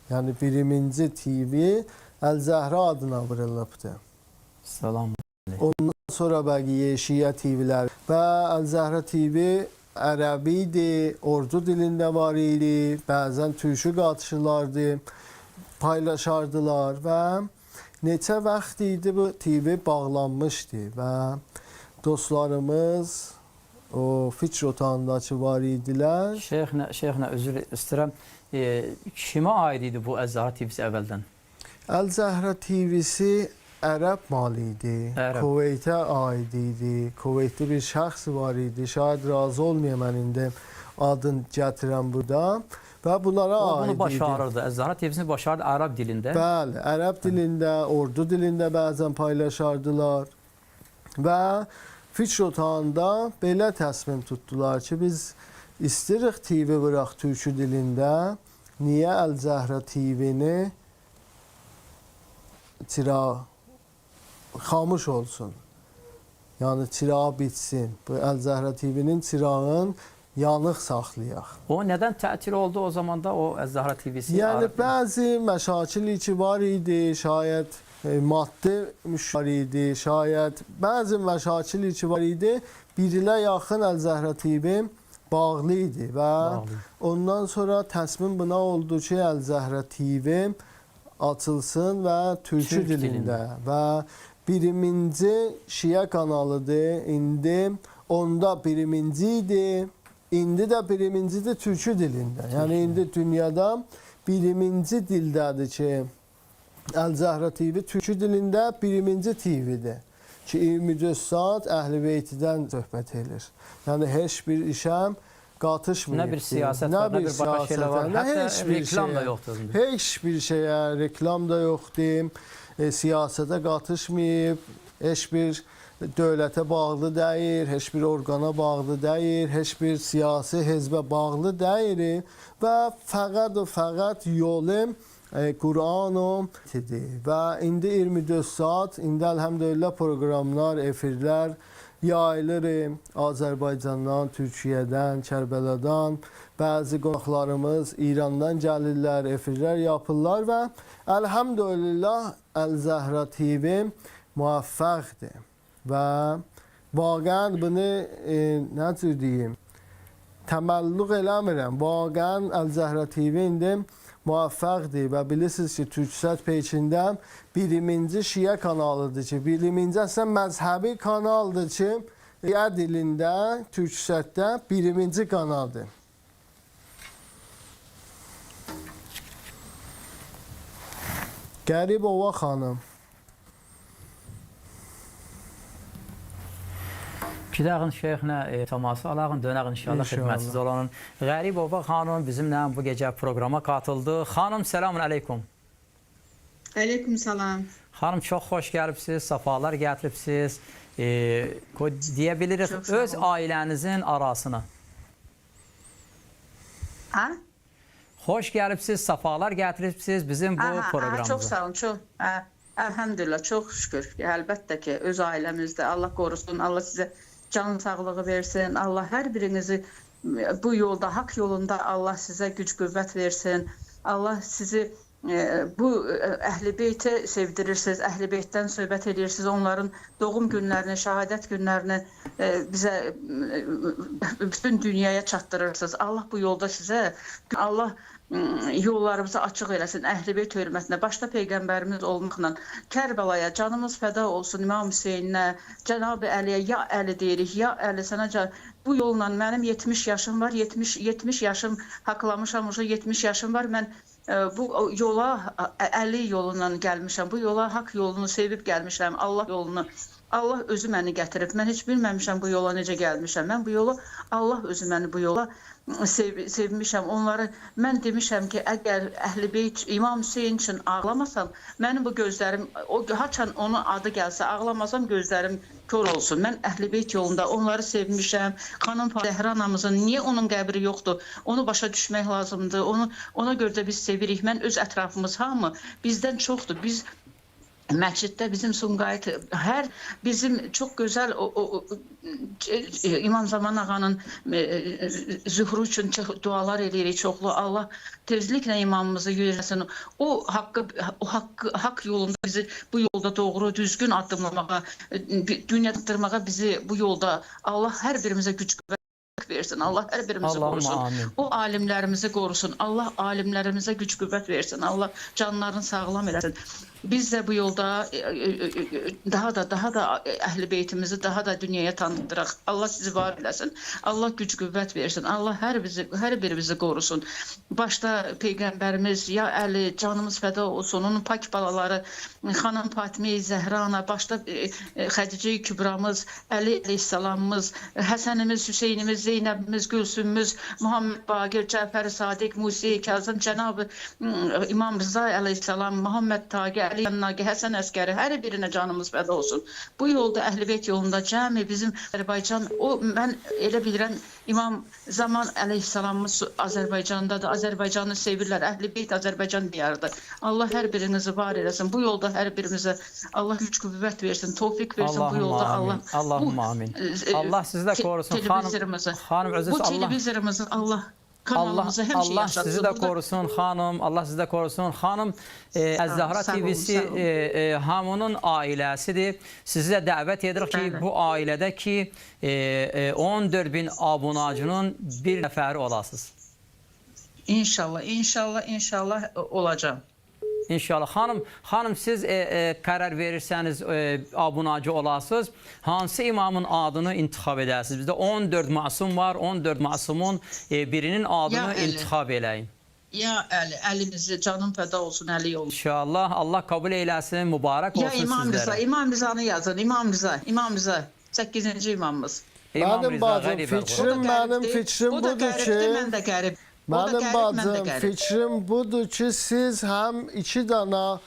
Yəni 1-ci TV Ez-Zahra adına vurulubdur. Salam. Ondan sonra bəqiyə Şiyə TV-lər və Ez-Zahra TV ərəbidir, ordu dilində var idi, bəzən türkü qatışırlardı, paylaşardılar və neçə vaxt idi bu TV bağlanmışdı və dostlarımız o Fikr otağındakı var idilər. Şeyxlə özür istəyirəm. Kimə aid idi bu Əl-Zəhra TV-si əvvəldən? Əl-Zəhra TV-si Ərəb malı idi. Kuveytə aid idi. Kuveytli bir şəxs var idi. Şayad razı olmayayım mən indi adını gətirəm burada. Və bunlara aid idi. Bunu başarırdı. Əl-Zəhra TV-sini başarırdı Ərəb dilində. Bəli, Ərəb dilində, Ordu dilində bəzən paylaşardılar. Və Fikr otağında belə təsmim tutdular ki, biz istəyirik TV vıraq türkü dilində. Niyə Əl-Zəhra TV-ni çıraq xamış olsun? Yəni çırağı bitsin. Bu Əl-Zəhra TV-nin çırağın yanıq saxlayaq. O nədən tətil oldu o zamanda o Əl-Zəhra TV-si? Yəni bəzi məşakil ki var idi, şayət maddi müşkil idi, şayət bəzi məşakil ki var idi. Birilə yaxın Əl-Zəhra TV bağlı idi və ondan sonra təsmin buna oldu ki, Əl-Zəhra TV açılsın və türkü dilində və biriminci Şiə kanalıdır. İndi onda biriminci idi. İndi də birincidir türkü dilində. Yəni indi dünyada biriminci dildədir ki, Əl-Zəhra TV türkü dilində biriminci TV-dir ki, 24 saat Əhl-i Beytidən söhbət edir. Yəni heç bir işə qatışmıyıq. Nə bir siyasət var, nə bir başqa şeylər var. Hətta reklam da yoxdur. Heç bir şeyə reklam da yoxdur. Siyasətə qatışmayıb, heç bir dövlətə bağlı deyil, heç bir orqana bağlı deyil, heç bir siyasi hizbə bağlı deyil və fəqət yolum Quran-ı və indi 24 saat, indi əlhəmdülillah proqramlar, efirlər yayılır Azərbaycandan, Türkiyədən, Kərbəladan, bəzi qonaqlarımız İrandan gəlirlər, efirlər yapırlar və əlhəmdülillah Əl-Zəhra TV müvəffəqdir və vaqən bunu nə cür deyim, təməlluq eləmirəm. Vaqən Əl-Zəhra TV indi müvəffəqdir və bilirsiniz ki, Türksat Peykində biriminci Şiə kanalıdır ki, biriminci əslən məzhəbi kanaldır ki, Şiə dilində, Türksatda biriminci kanaldır. Qəribova xanım. Gidəğin şeyxlə təması alağın, dönəğin inşallah xidmətsiz olanın. Qəribova xanım bizimlə bu gecə programa qatıldı. Xanım, selamun aleykum. Aleyküm salam. Xanım, çox xoş gəlibsiniz, safalar gətiribsiniz. Deyə bilirik, öz ailənizin arasına. Ha? Xoş gəlibsiniz, safalar gətiribsiniz bizim bu proqramımıza. Çox sağ olun, çox. Əlhəmdülillah, çox şükür. Əlbəttə ki, öz ailəmizdə Allah qorusun, Allah sizə can sağlığı versin, Allah hər birinizi bu yolda, haqq yolunda Allah sizə güc qüvvət versin. Allah sizi bu Əhl-i Beyti sevdirirsiniz, Əhl-i Beytdən söhbət edirsiniz, onların doğum günlərini, şəhadət günlərini bizə bütün dünyaya çatdırırsınız. Allah bu yolda sizə, Allah yollarımızı açıq eləsin, Əhl-i Beyt hörmətinə, başda Peyğəmbərimiz olmaqla Kərbəlaya canımız fəda olsun, İmam Hüseyninə, Cənab-ı Əliyə, ya Əli deyirik, ya Əli sənə can. Bu yolla mənim 70 yaşım var, 70 yaşım haqlamışam, 70 yaşım var, mən bu yola Əli yolundan gəlmişəm, bu yola haqq yolunu sevib gəlmişəm, Allah yolunu. Allah özü məni gətirib, mən heç bilməmişəm bu yola necə gəlmişəm, mən bu yola, Allah özü məni bu yola sevmişəm, onları mən demişəm ki, əgər Əhl-i Beyt İmam Hüseyin üçün ağlamasam, mənim bu gözlərim, haçan onun adı gəlsə, ağlamasam gözlərim kör olsun. Mən Əhl-i Beyt yolunda onları sevmişəm. Xanım Zəhra anamızın niyə onun qəbri yoxdur? Onu başa düşmək lazımdır. Ona görə də biz sevirik. Mən öz ətrafımız hamı bizdən çoxdur. Biz məsciddə bizim Sumqayıt, hər bizim çox gözəl İmam Zaman ağanın zühru üçün dualar edirik çoxlu. Allah tezliklə imamımızı yürəsin. O haqq yolunda bizi bu yolda doğru, düzgün addımlamağa, dünyadırmağa bizi bu yolda Allah hər birimizə güc versin. Allah hər birimizi qorusun. O alimlərimizi qorusun. Allah alimlərimizə güc qüvvət versin. Allah canlarını sağlam eləsin. Biz də bu yolda daha da Əhl-i Beytimizi daha da dünyaya tanıtdıraq. Allah sizi var eləsin. Allah güc qüvvət versin. Allah hər birimizi qorusun. Başda Peyğəmbərimiz ya Əli, canımız fəda olsun, onun pak balaları, xanım Fatime-i Zəhrana, başda Xədicə-i Kübramız, Əli əleyhissalamımız, Həsənimiz, Hüseynimiz, Zeynəbimiz, Gülsümümüz, Muhammed Baqir, Cəfər Sadiq, Musi Kazım, Cənab-ı İmam Rıza əleyhissalam, Muhammed Taqi, Əli Naqi, Həsən Əskəri, hər birinə canımız fəda olsun. Bu yolda Əhl-i Beyt yolunda cəmi bizim Azərbaycan, mən elə bilirəm İmam Zaman əleyhissalamımız Azərbaycandadır, Azərbaycanı sevirlər, Əhl-i Beyt Azərbaycan diyarıdır. Allah hər birinizi var eləsin. Bu yolda hər birimizə Allah güc qüvvət versin, tevfik versin bu yolda. Allahumma amin. Allah sizi də korusun. Xanım özünüz bu televizorumuzu Allah kanalımızı həmişə Allah yaşatsın. sizi də korusun xanım. Allah sizi də korusun xanım. Əz-Zəhra TV'si hamının ailəsidir. Sizi də dəvət edirik ki, bu ailədəki 14.000 abunacının bir nəfəri olasınız. İnşallah olacağım. İnşallah. Xanım siz qərar verirsəniz, abunacı olasınız, hansı imamın adını intixab edərsiniz? Bizdə 14 masum var, 14 masumun birinin adını intixab eləyin. Ya Əli, əlinizi canım fəda olsun, Əli yolu. İnşallah, Allah kabul eyləsin, mübarək olsun sizlərə. Ya İmam Rıza, İmam Rıza'nı yazın, İmam Rıza, 8-ci imamımız. Mənim bacım, fikrim budur ki, mən də qərib. Mənim bacım, fikrim budur ki, siz həm 2 dana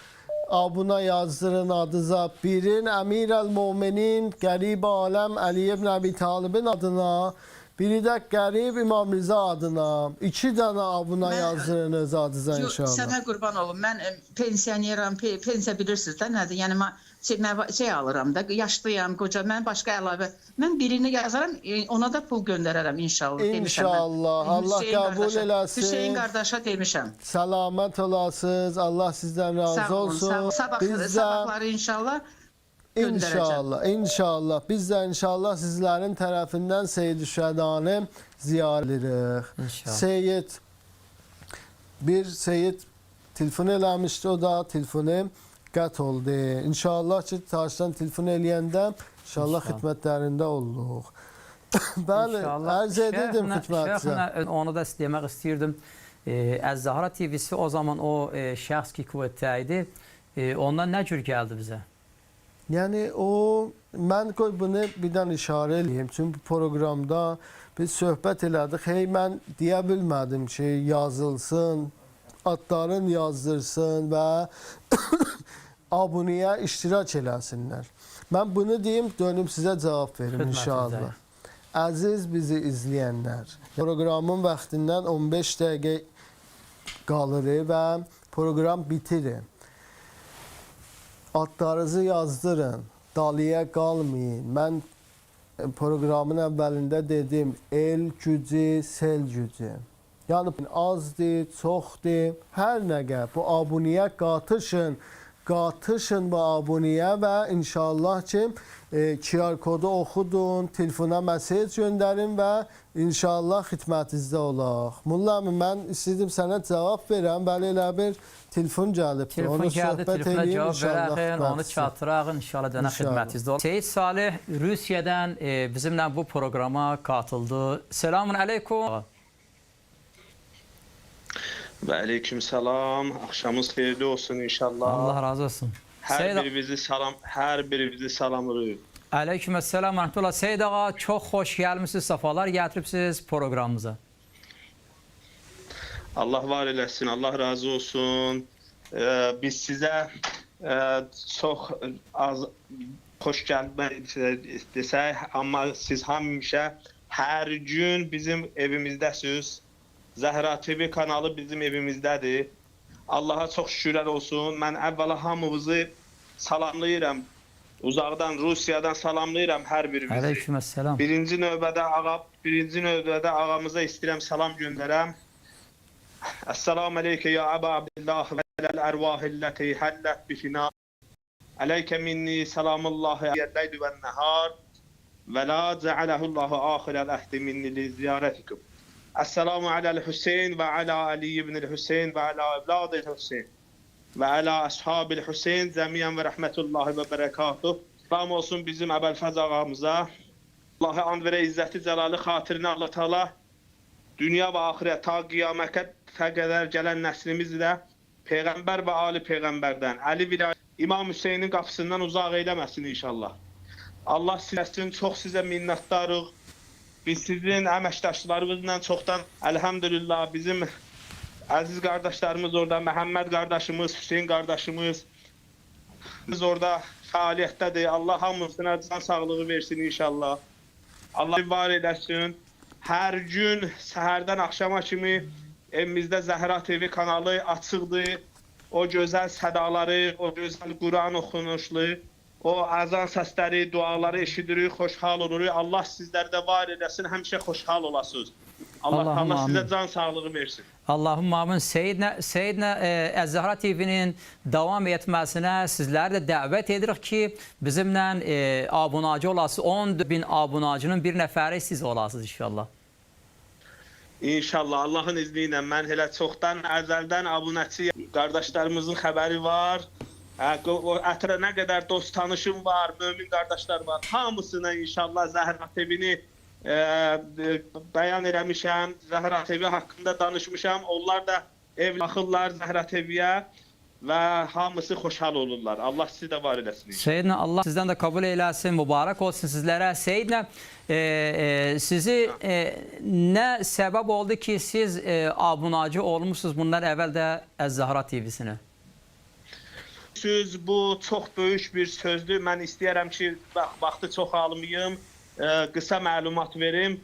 abuna yazdırın adınıza. Birin Əmir el-Muminin qərib aləm Əli ibn Əbi Talibin adına, biri də qərib İmam Rıza adına. 2 dana abuna yazdırınız adınıza inşallah. Sənə qurban olum, mən pensiyoneram, pensiya bilirsiniz də nədir? Yəni şey alıram da, yaşlıyam, qoca, mən başqa əlavə. Mən birini yazaram, ona da pul göndərərəm inşallah. İnşallah, Allah qəbul eləsin. Hüseyin qardaşa demişəm. Səlamət olasınız, Allah sizdən razı olsun. Sabahları inşallah göndərəcəm. İnşallah. Biz də inşallah sizlərin tərəfindən Seyyid-i Şühədanı ziyarət edirik. Seyyid telefon eləmişdi, o da telefonu qət oldu. İnşallah ki, tarixdən telefon eləyəndə inşallah xidmətlərində olduq. Bəli, ərz edirdim xidmətinizə. Onu da demək istəyirdim. Əz-Zəhra TV'si o zaman o şəxs ki, Kuveytdə idi. Ondan nə cür gəldi bizə? Yəni mən qoy bunu birdən işarə eləyim. Çünki bu proqramda biz söhbət elədik. Mən deyə bilmədim ki, yazılsın, adların yazdırsın və abunəyə iştirak eləsinlər. Mən bunu deyim, dönüm sizə cavab verim inşallah. Əziz bizi izləyənlər, proqramın vaxtindən 15 dəqiqə qalır və proqram bitirir. Adlarınızı yazdırın, dalıya qalmayın. Mən proqramın əvvəlində dedim, el gücü, sel gücü. Yəni azdır, çoxdur, hər nəqə bu abunəyə qatışın bu abunəyə və inşallah ki, QR kodu oxudun, telefona mesaj göndərin və inşallah xidmətinizdə olaq. Mullamı, mən istədim sənə cavab verəm, bəli elə bir telefon gəlib. Telefon gəldi, telefona cavab verəxin, onu çatıraq, inşallah dənə xidmətinizdə olaq. Seyyid Salih Rusiyadan bizimlə bu proqrama katıldı. Selamun aleykum. Və aleyküm salam. Axşamınız xeyirli olsun inşallah. Allah razı olsun. Hər birimizi salamlayırıq. Aleykümselam rəhmətullah. Seyyid ağa, çox xoş gəlmisiniz, səfalar gətiribsiniz proqramımıza. Allah var eləsin, Allah razı olsun. Biz sizə çox az xoş gəlmək desək, amma siz həmişə hər gün bizim evimizdəsiniz. Zəhra TV kanalı bizim evimizdədir. Allaha çox şükürlər olsun. Mən əvvəla hamımızı salamlayıram. Uzaqdan, Rusiyadan salamlayıram hər birimizi. Aleykümselam. Birinci növbədə ağamıza istəyirəm salam göndərəm. Esselamu aleyke ya Əba Abdillah və əl-ərvahilləti həllət bifina. Aleykə minni salamullahi yəlləydu və nəhar və la cəaləhullahu axirəl əhdi minni li ziyarətikum. Esselamu alel Hüseyin və ala Ali ibn-i Hüseyin və ala evladı Hüseyin. ve ala ashabil Hüseyin cemiyen ve rahmetullahi ve berekatuh. Ram olsun bizim Əbəlfəz ağamıza. Allah'a and verə izzəti cəlalı xatirinə Allah Teala dünya və axirət ta qiyamətə qədər gələn nəslimizlə Peyğəmbər və Ali Peyğəmbərdən, Əli vilayət, İmam Hüseynin qapısından uzaq eyləməsin inşallah. Allah sizə çox sizə minnətdarıq. Biz sizin əməkdaşlarınızla çoxdan elhamdülillah bizim əziz qardaşlarımız orada, Məhəmməd qardaşımız, Hüseyin qardaşımız biz orada fəaliyyətdədir. Allah hamısına can sağlığı versin inşallah. Allah var eləsin. Hər gün səhərdən axşama kimi evimizdə Zəhra TV kanalı açıqdır. O gözəl sədaları, o gözəl Quran oxunuşlu, o azan səsləri, duaları eşidirik, xoşhal oluruq. Allah sizləri də var eləsin, həmişə xoşhal olasınız. Allah sizə can sağlığı versin. Allahümme amin. Seyyidinə Əz-Zəhra TV-nin davam etməsinə sizləri də dəvət edirik ki, bizimlə abunacı olasınız. 10.000 abunacının bir nəfəri siz olasınız inşallah. İnşallah Allahın izni ilə mən elə çoxdan əzəldən abunəçiyəm. Qardaşlarımızın xəbəri var. Ətrə nə qədər dost tanışım var, mömin qardaşlar var. Hamısına inşallah Zəhra TV-ni bəyan eləmişəm. Zəhra TV haqqında danışmışam. Onlar da ev baxırlar Zəhra TV-yə və hamısı xoşhal olurlar. Allah sizi də var eləsin. Seyyidinə Allah sizdən də qəbul eləsin, mübarək olsun sizlərə. Seyyidinə sizi nə səbəb oldu ki, siz abunacı olmuşsunuz bundan əvvəl də Əz-Zəhra TV-sinə? Bu çox böyük bir sözdür. Mən istəyərəm ki, vaxtı çox almayım, qısa məlumat verim.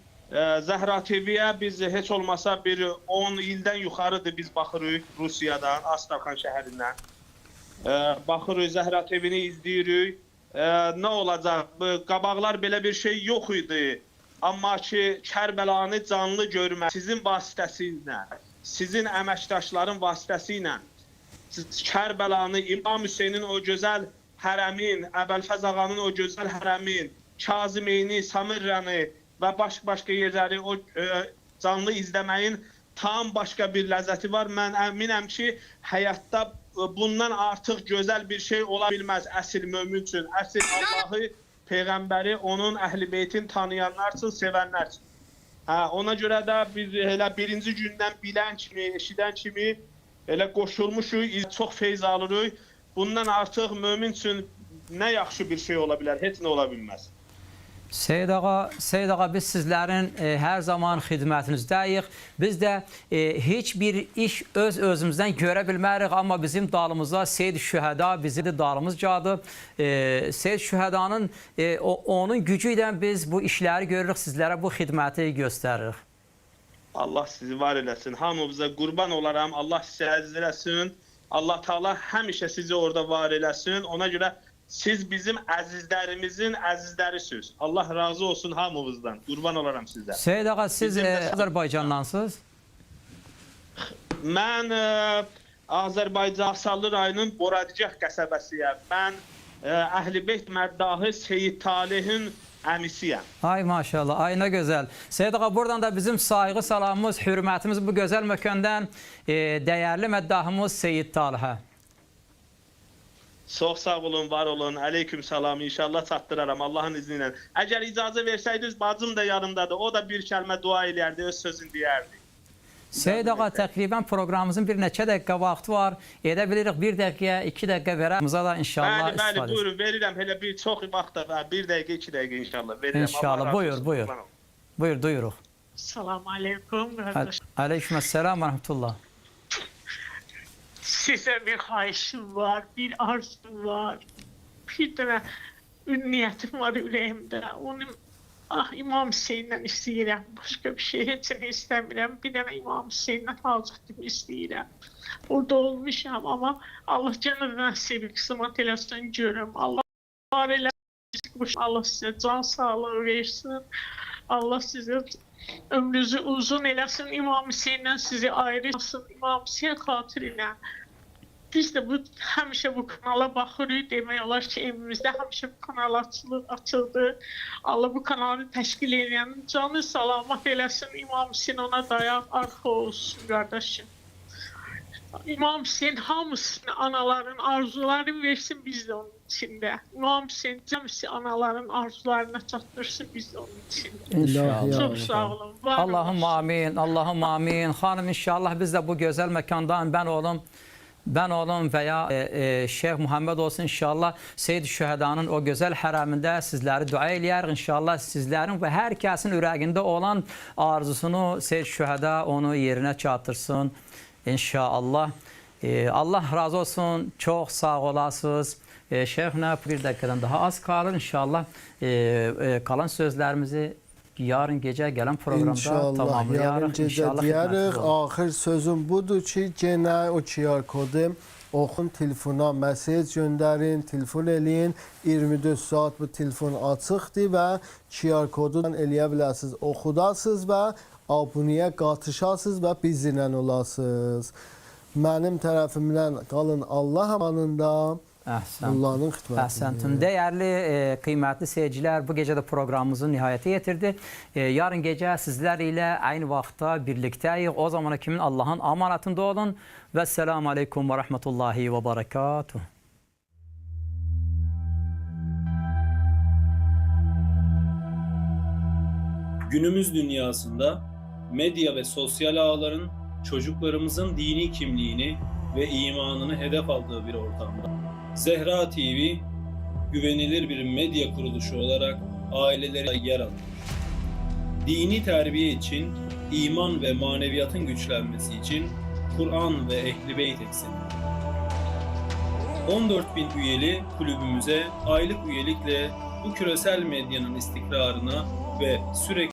Zəhra TV-yə biz heç olmasa bir 10 ildən yuxarıdır biz baxırıq Rusiyadan, Astrakhan şəhərindən. Baxırıq, Zəhra TV-ni izləyirik. Nə olacaq? Qabaqlar belə bir şey yox idi. Amma ki, Kərbəlanı canlı görmək sizin vasitəsilə, sizin əməkdaşların vasitəsilə Kərbəlanı, İmam Hüseynin o gözəl hərəmin, Əbəlfəz ağanın o gözəl hərəmin, Kazimeyni, Samirrəni və başqa yerləri o canlı izləməyin tam başqa bir ləzzəti var. Mən əminəm ki, həyatda bundan artıq gözəl bir şey ola bilməz əsl mömin üçün. Əsl Allahı, Peyğəmbəri, onun əhl-i beytin tanıyanlar üçün, sevənlər üçün. Ona görə də biz elə birinci gündən bilən kimi, eşidən kimi elə qoşulmuşuq, çox feyz alırıq. Bundan artıq mömin üçün nə yaxşı bir şey ola bilər, heç nə ola bilməz. Seyyid ağa, biz sizlərin hər zaman xidmətinizdəyik. Biz də heç bir iş özümüzdən görə bilmərik, amma bizim dalımızda Seyyid Şühəda bizim dalımızcadır. Seyyid Şühədanın onun gücü ilə biz bu işləri görürük, sizlərə bu xidməti göstəririk. Allah sizi var eləsin. Hamımıza qurban olaram. Allah sizi əziz eləsin. Allah Teala həmişə sizi orada var eləsin. Ona görə siz bizim əzizlərimizin əzizlərisiniz. Allah razı olsun hamımızdan. Qurban olaram sizə. Seyyid ağa, siz Azərbaycandansınız? Mən Azərbaycan Afsallı rayonunun Boradigah qəsəbəsiyəm. Mən Əhl-i Beyt məddahı Seyyid Talehin əmisiyəm. Ay maşallah, ay nə gözəl. Seyyid ağa, buradan da bizim sayğı salamımız, hürmətimiz bu gözəl məkəndən dəyərli məddahımız Seyyid Talihə. Çox sağ olun, var olun. Aleyküm salam. İnşallah çatdıraram Allahın izni ilə. Əgər icazə versəydiniz, bacım da yanımdadır. O da bir kəlmə dua eləyərdi, öz sözünü deyərdi. Seyyid ağa, təqribən proqramımızın bir neçə dəqiqə vaxtı var. Edə bilirik, 1 dəqiqə, 2 dəqiqə verəmizə da inşallah istifadə. Bəli, buyurun, verirəm. Elə bir çox vaxt da 1 dəqiqə, 2 dəqiqə inşallah verirəm. İnşallah, buyur. Buyur, duyuruq. Selamun aleyküm. Aleykümselam və rəhmətullah. Size bir xahişim var, bir arzum var. Bir dənə ünniyyətim var ürəyimdə. Onu İmam Hüseyndən istəyirəm. Başqa bir şey heç nə istəmirəm. Bir dənə İmam Hüseyndən hacətimi istəyirəm. Orada olmuşam, amma Allah cənədə nəsib qismət eləsin görüm. Allah var eləsin. Allah sizə can sağlığı versin. Allah sizə ömrünüzü uzun eləsin. İmam Hüseyndən sizi ayrılsın. İmam Hüseyin xatirinə. Biz də həmişə bu kanala baxırıq. Demək olar ki, evimizdə həmişə bu kanal açıldı. Allah bu kanalı təşkil edən canı salamat eləsin. İmam Hüseyin ona dayaq arxa olsun, qardaşım. İmam Hüseyin hamısını anaların arzularını versin biz de onun içinde. İmam Hüseyin cəmsi anaların arzularına çatdırsın biz de onun içinde. İnşallah. Çok sağ olun. Var Allah'ım olun. amin. Allah'ım amin. Hanım inşallah biz de bu güzel mekandan ben oğlum veya Şeyh Muhammed olsun inşallah Seyyid-i Şühedanın o güzel hərəmində sizləri dua eləyər. İnşallah sizlərin və hər kəsin ürəyində olan arzusunu Seyyid-i Şüheda onu yerinə çatdırsın. İnşallah. Allah razı olsun. Çok sağ olasınız. Şeyh'le bir dakikadan daha az kalır. İnşallah kalan sözlerimizi yarın gece gelen programda tamamlayarıq. Yarın gece deyərik. Axır sözüm budur ki, gene o QR kodu oxun, telefona mesaj göndərin, telefon eləyin. 24 saat bu telefon açıqdır və QR kodundan eləyə bilərsiniz. Oxudasınız və abunəyə qatışasınız və bizimlə olasınız. Mənim tərəfimdən qalın Allah amanında. Allah'ın xidmətində. Əhsəntin. Değerli, kıymetli seyirciler, bu gece de programımızın nihayete getirdi. Yarın gece sizler ile aynı vaxtda birlikteyiz. O zamana kimin Allah'ın amanatında olun. Vesselamu aleyküm ve rahmetullahi ve berekatuhu. Günümüz dünyasında medya ve sosyal ağların çocuklarımızın dini kimliğini ve imanını hedef aldığı bir ortamda Zehra TV güvenilir bir medya kuruluşu olarak ailelere yer alır. Dini terbiye için, iman ve maneviyatın güçlenmesi için Kur'an ve Ehl-i Beyt ekseninde. 14.000 üyeli kulübümüze aylık üyelikle bu küresel medyanın istikrarına ve sürekli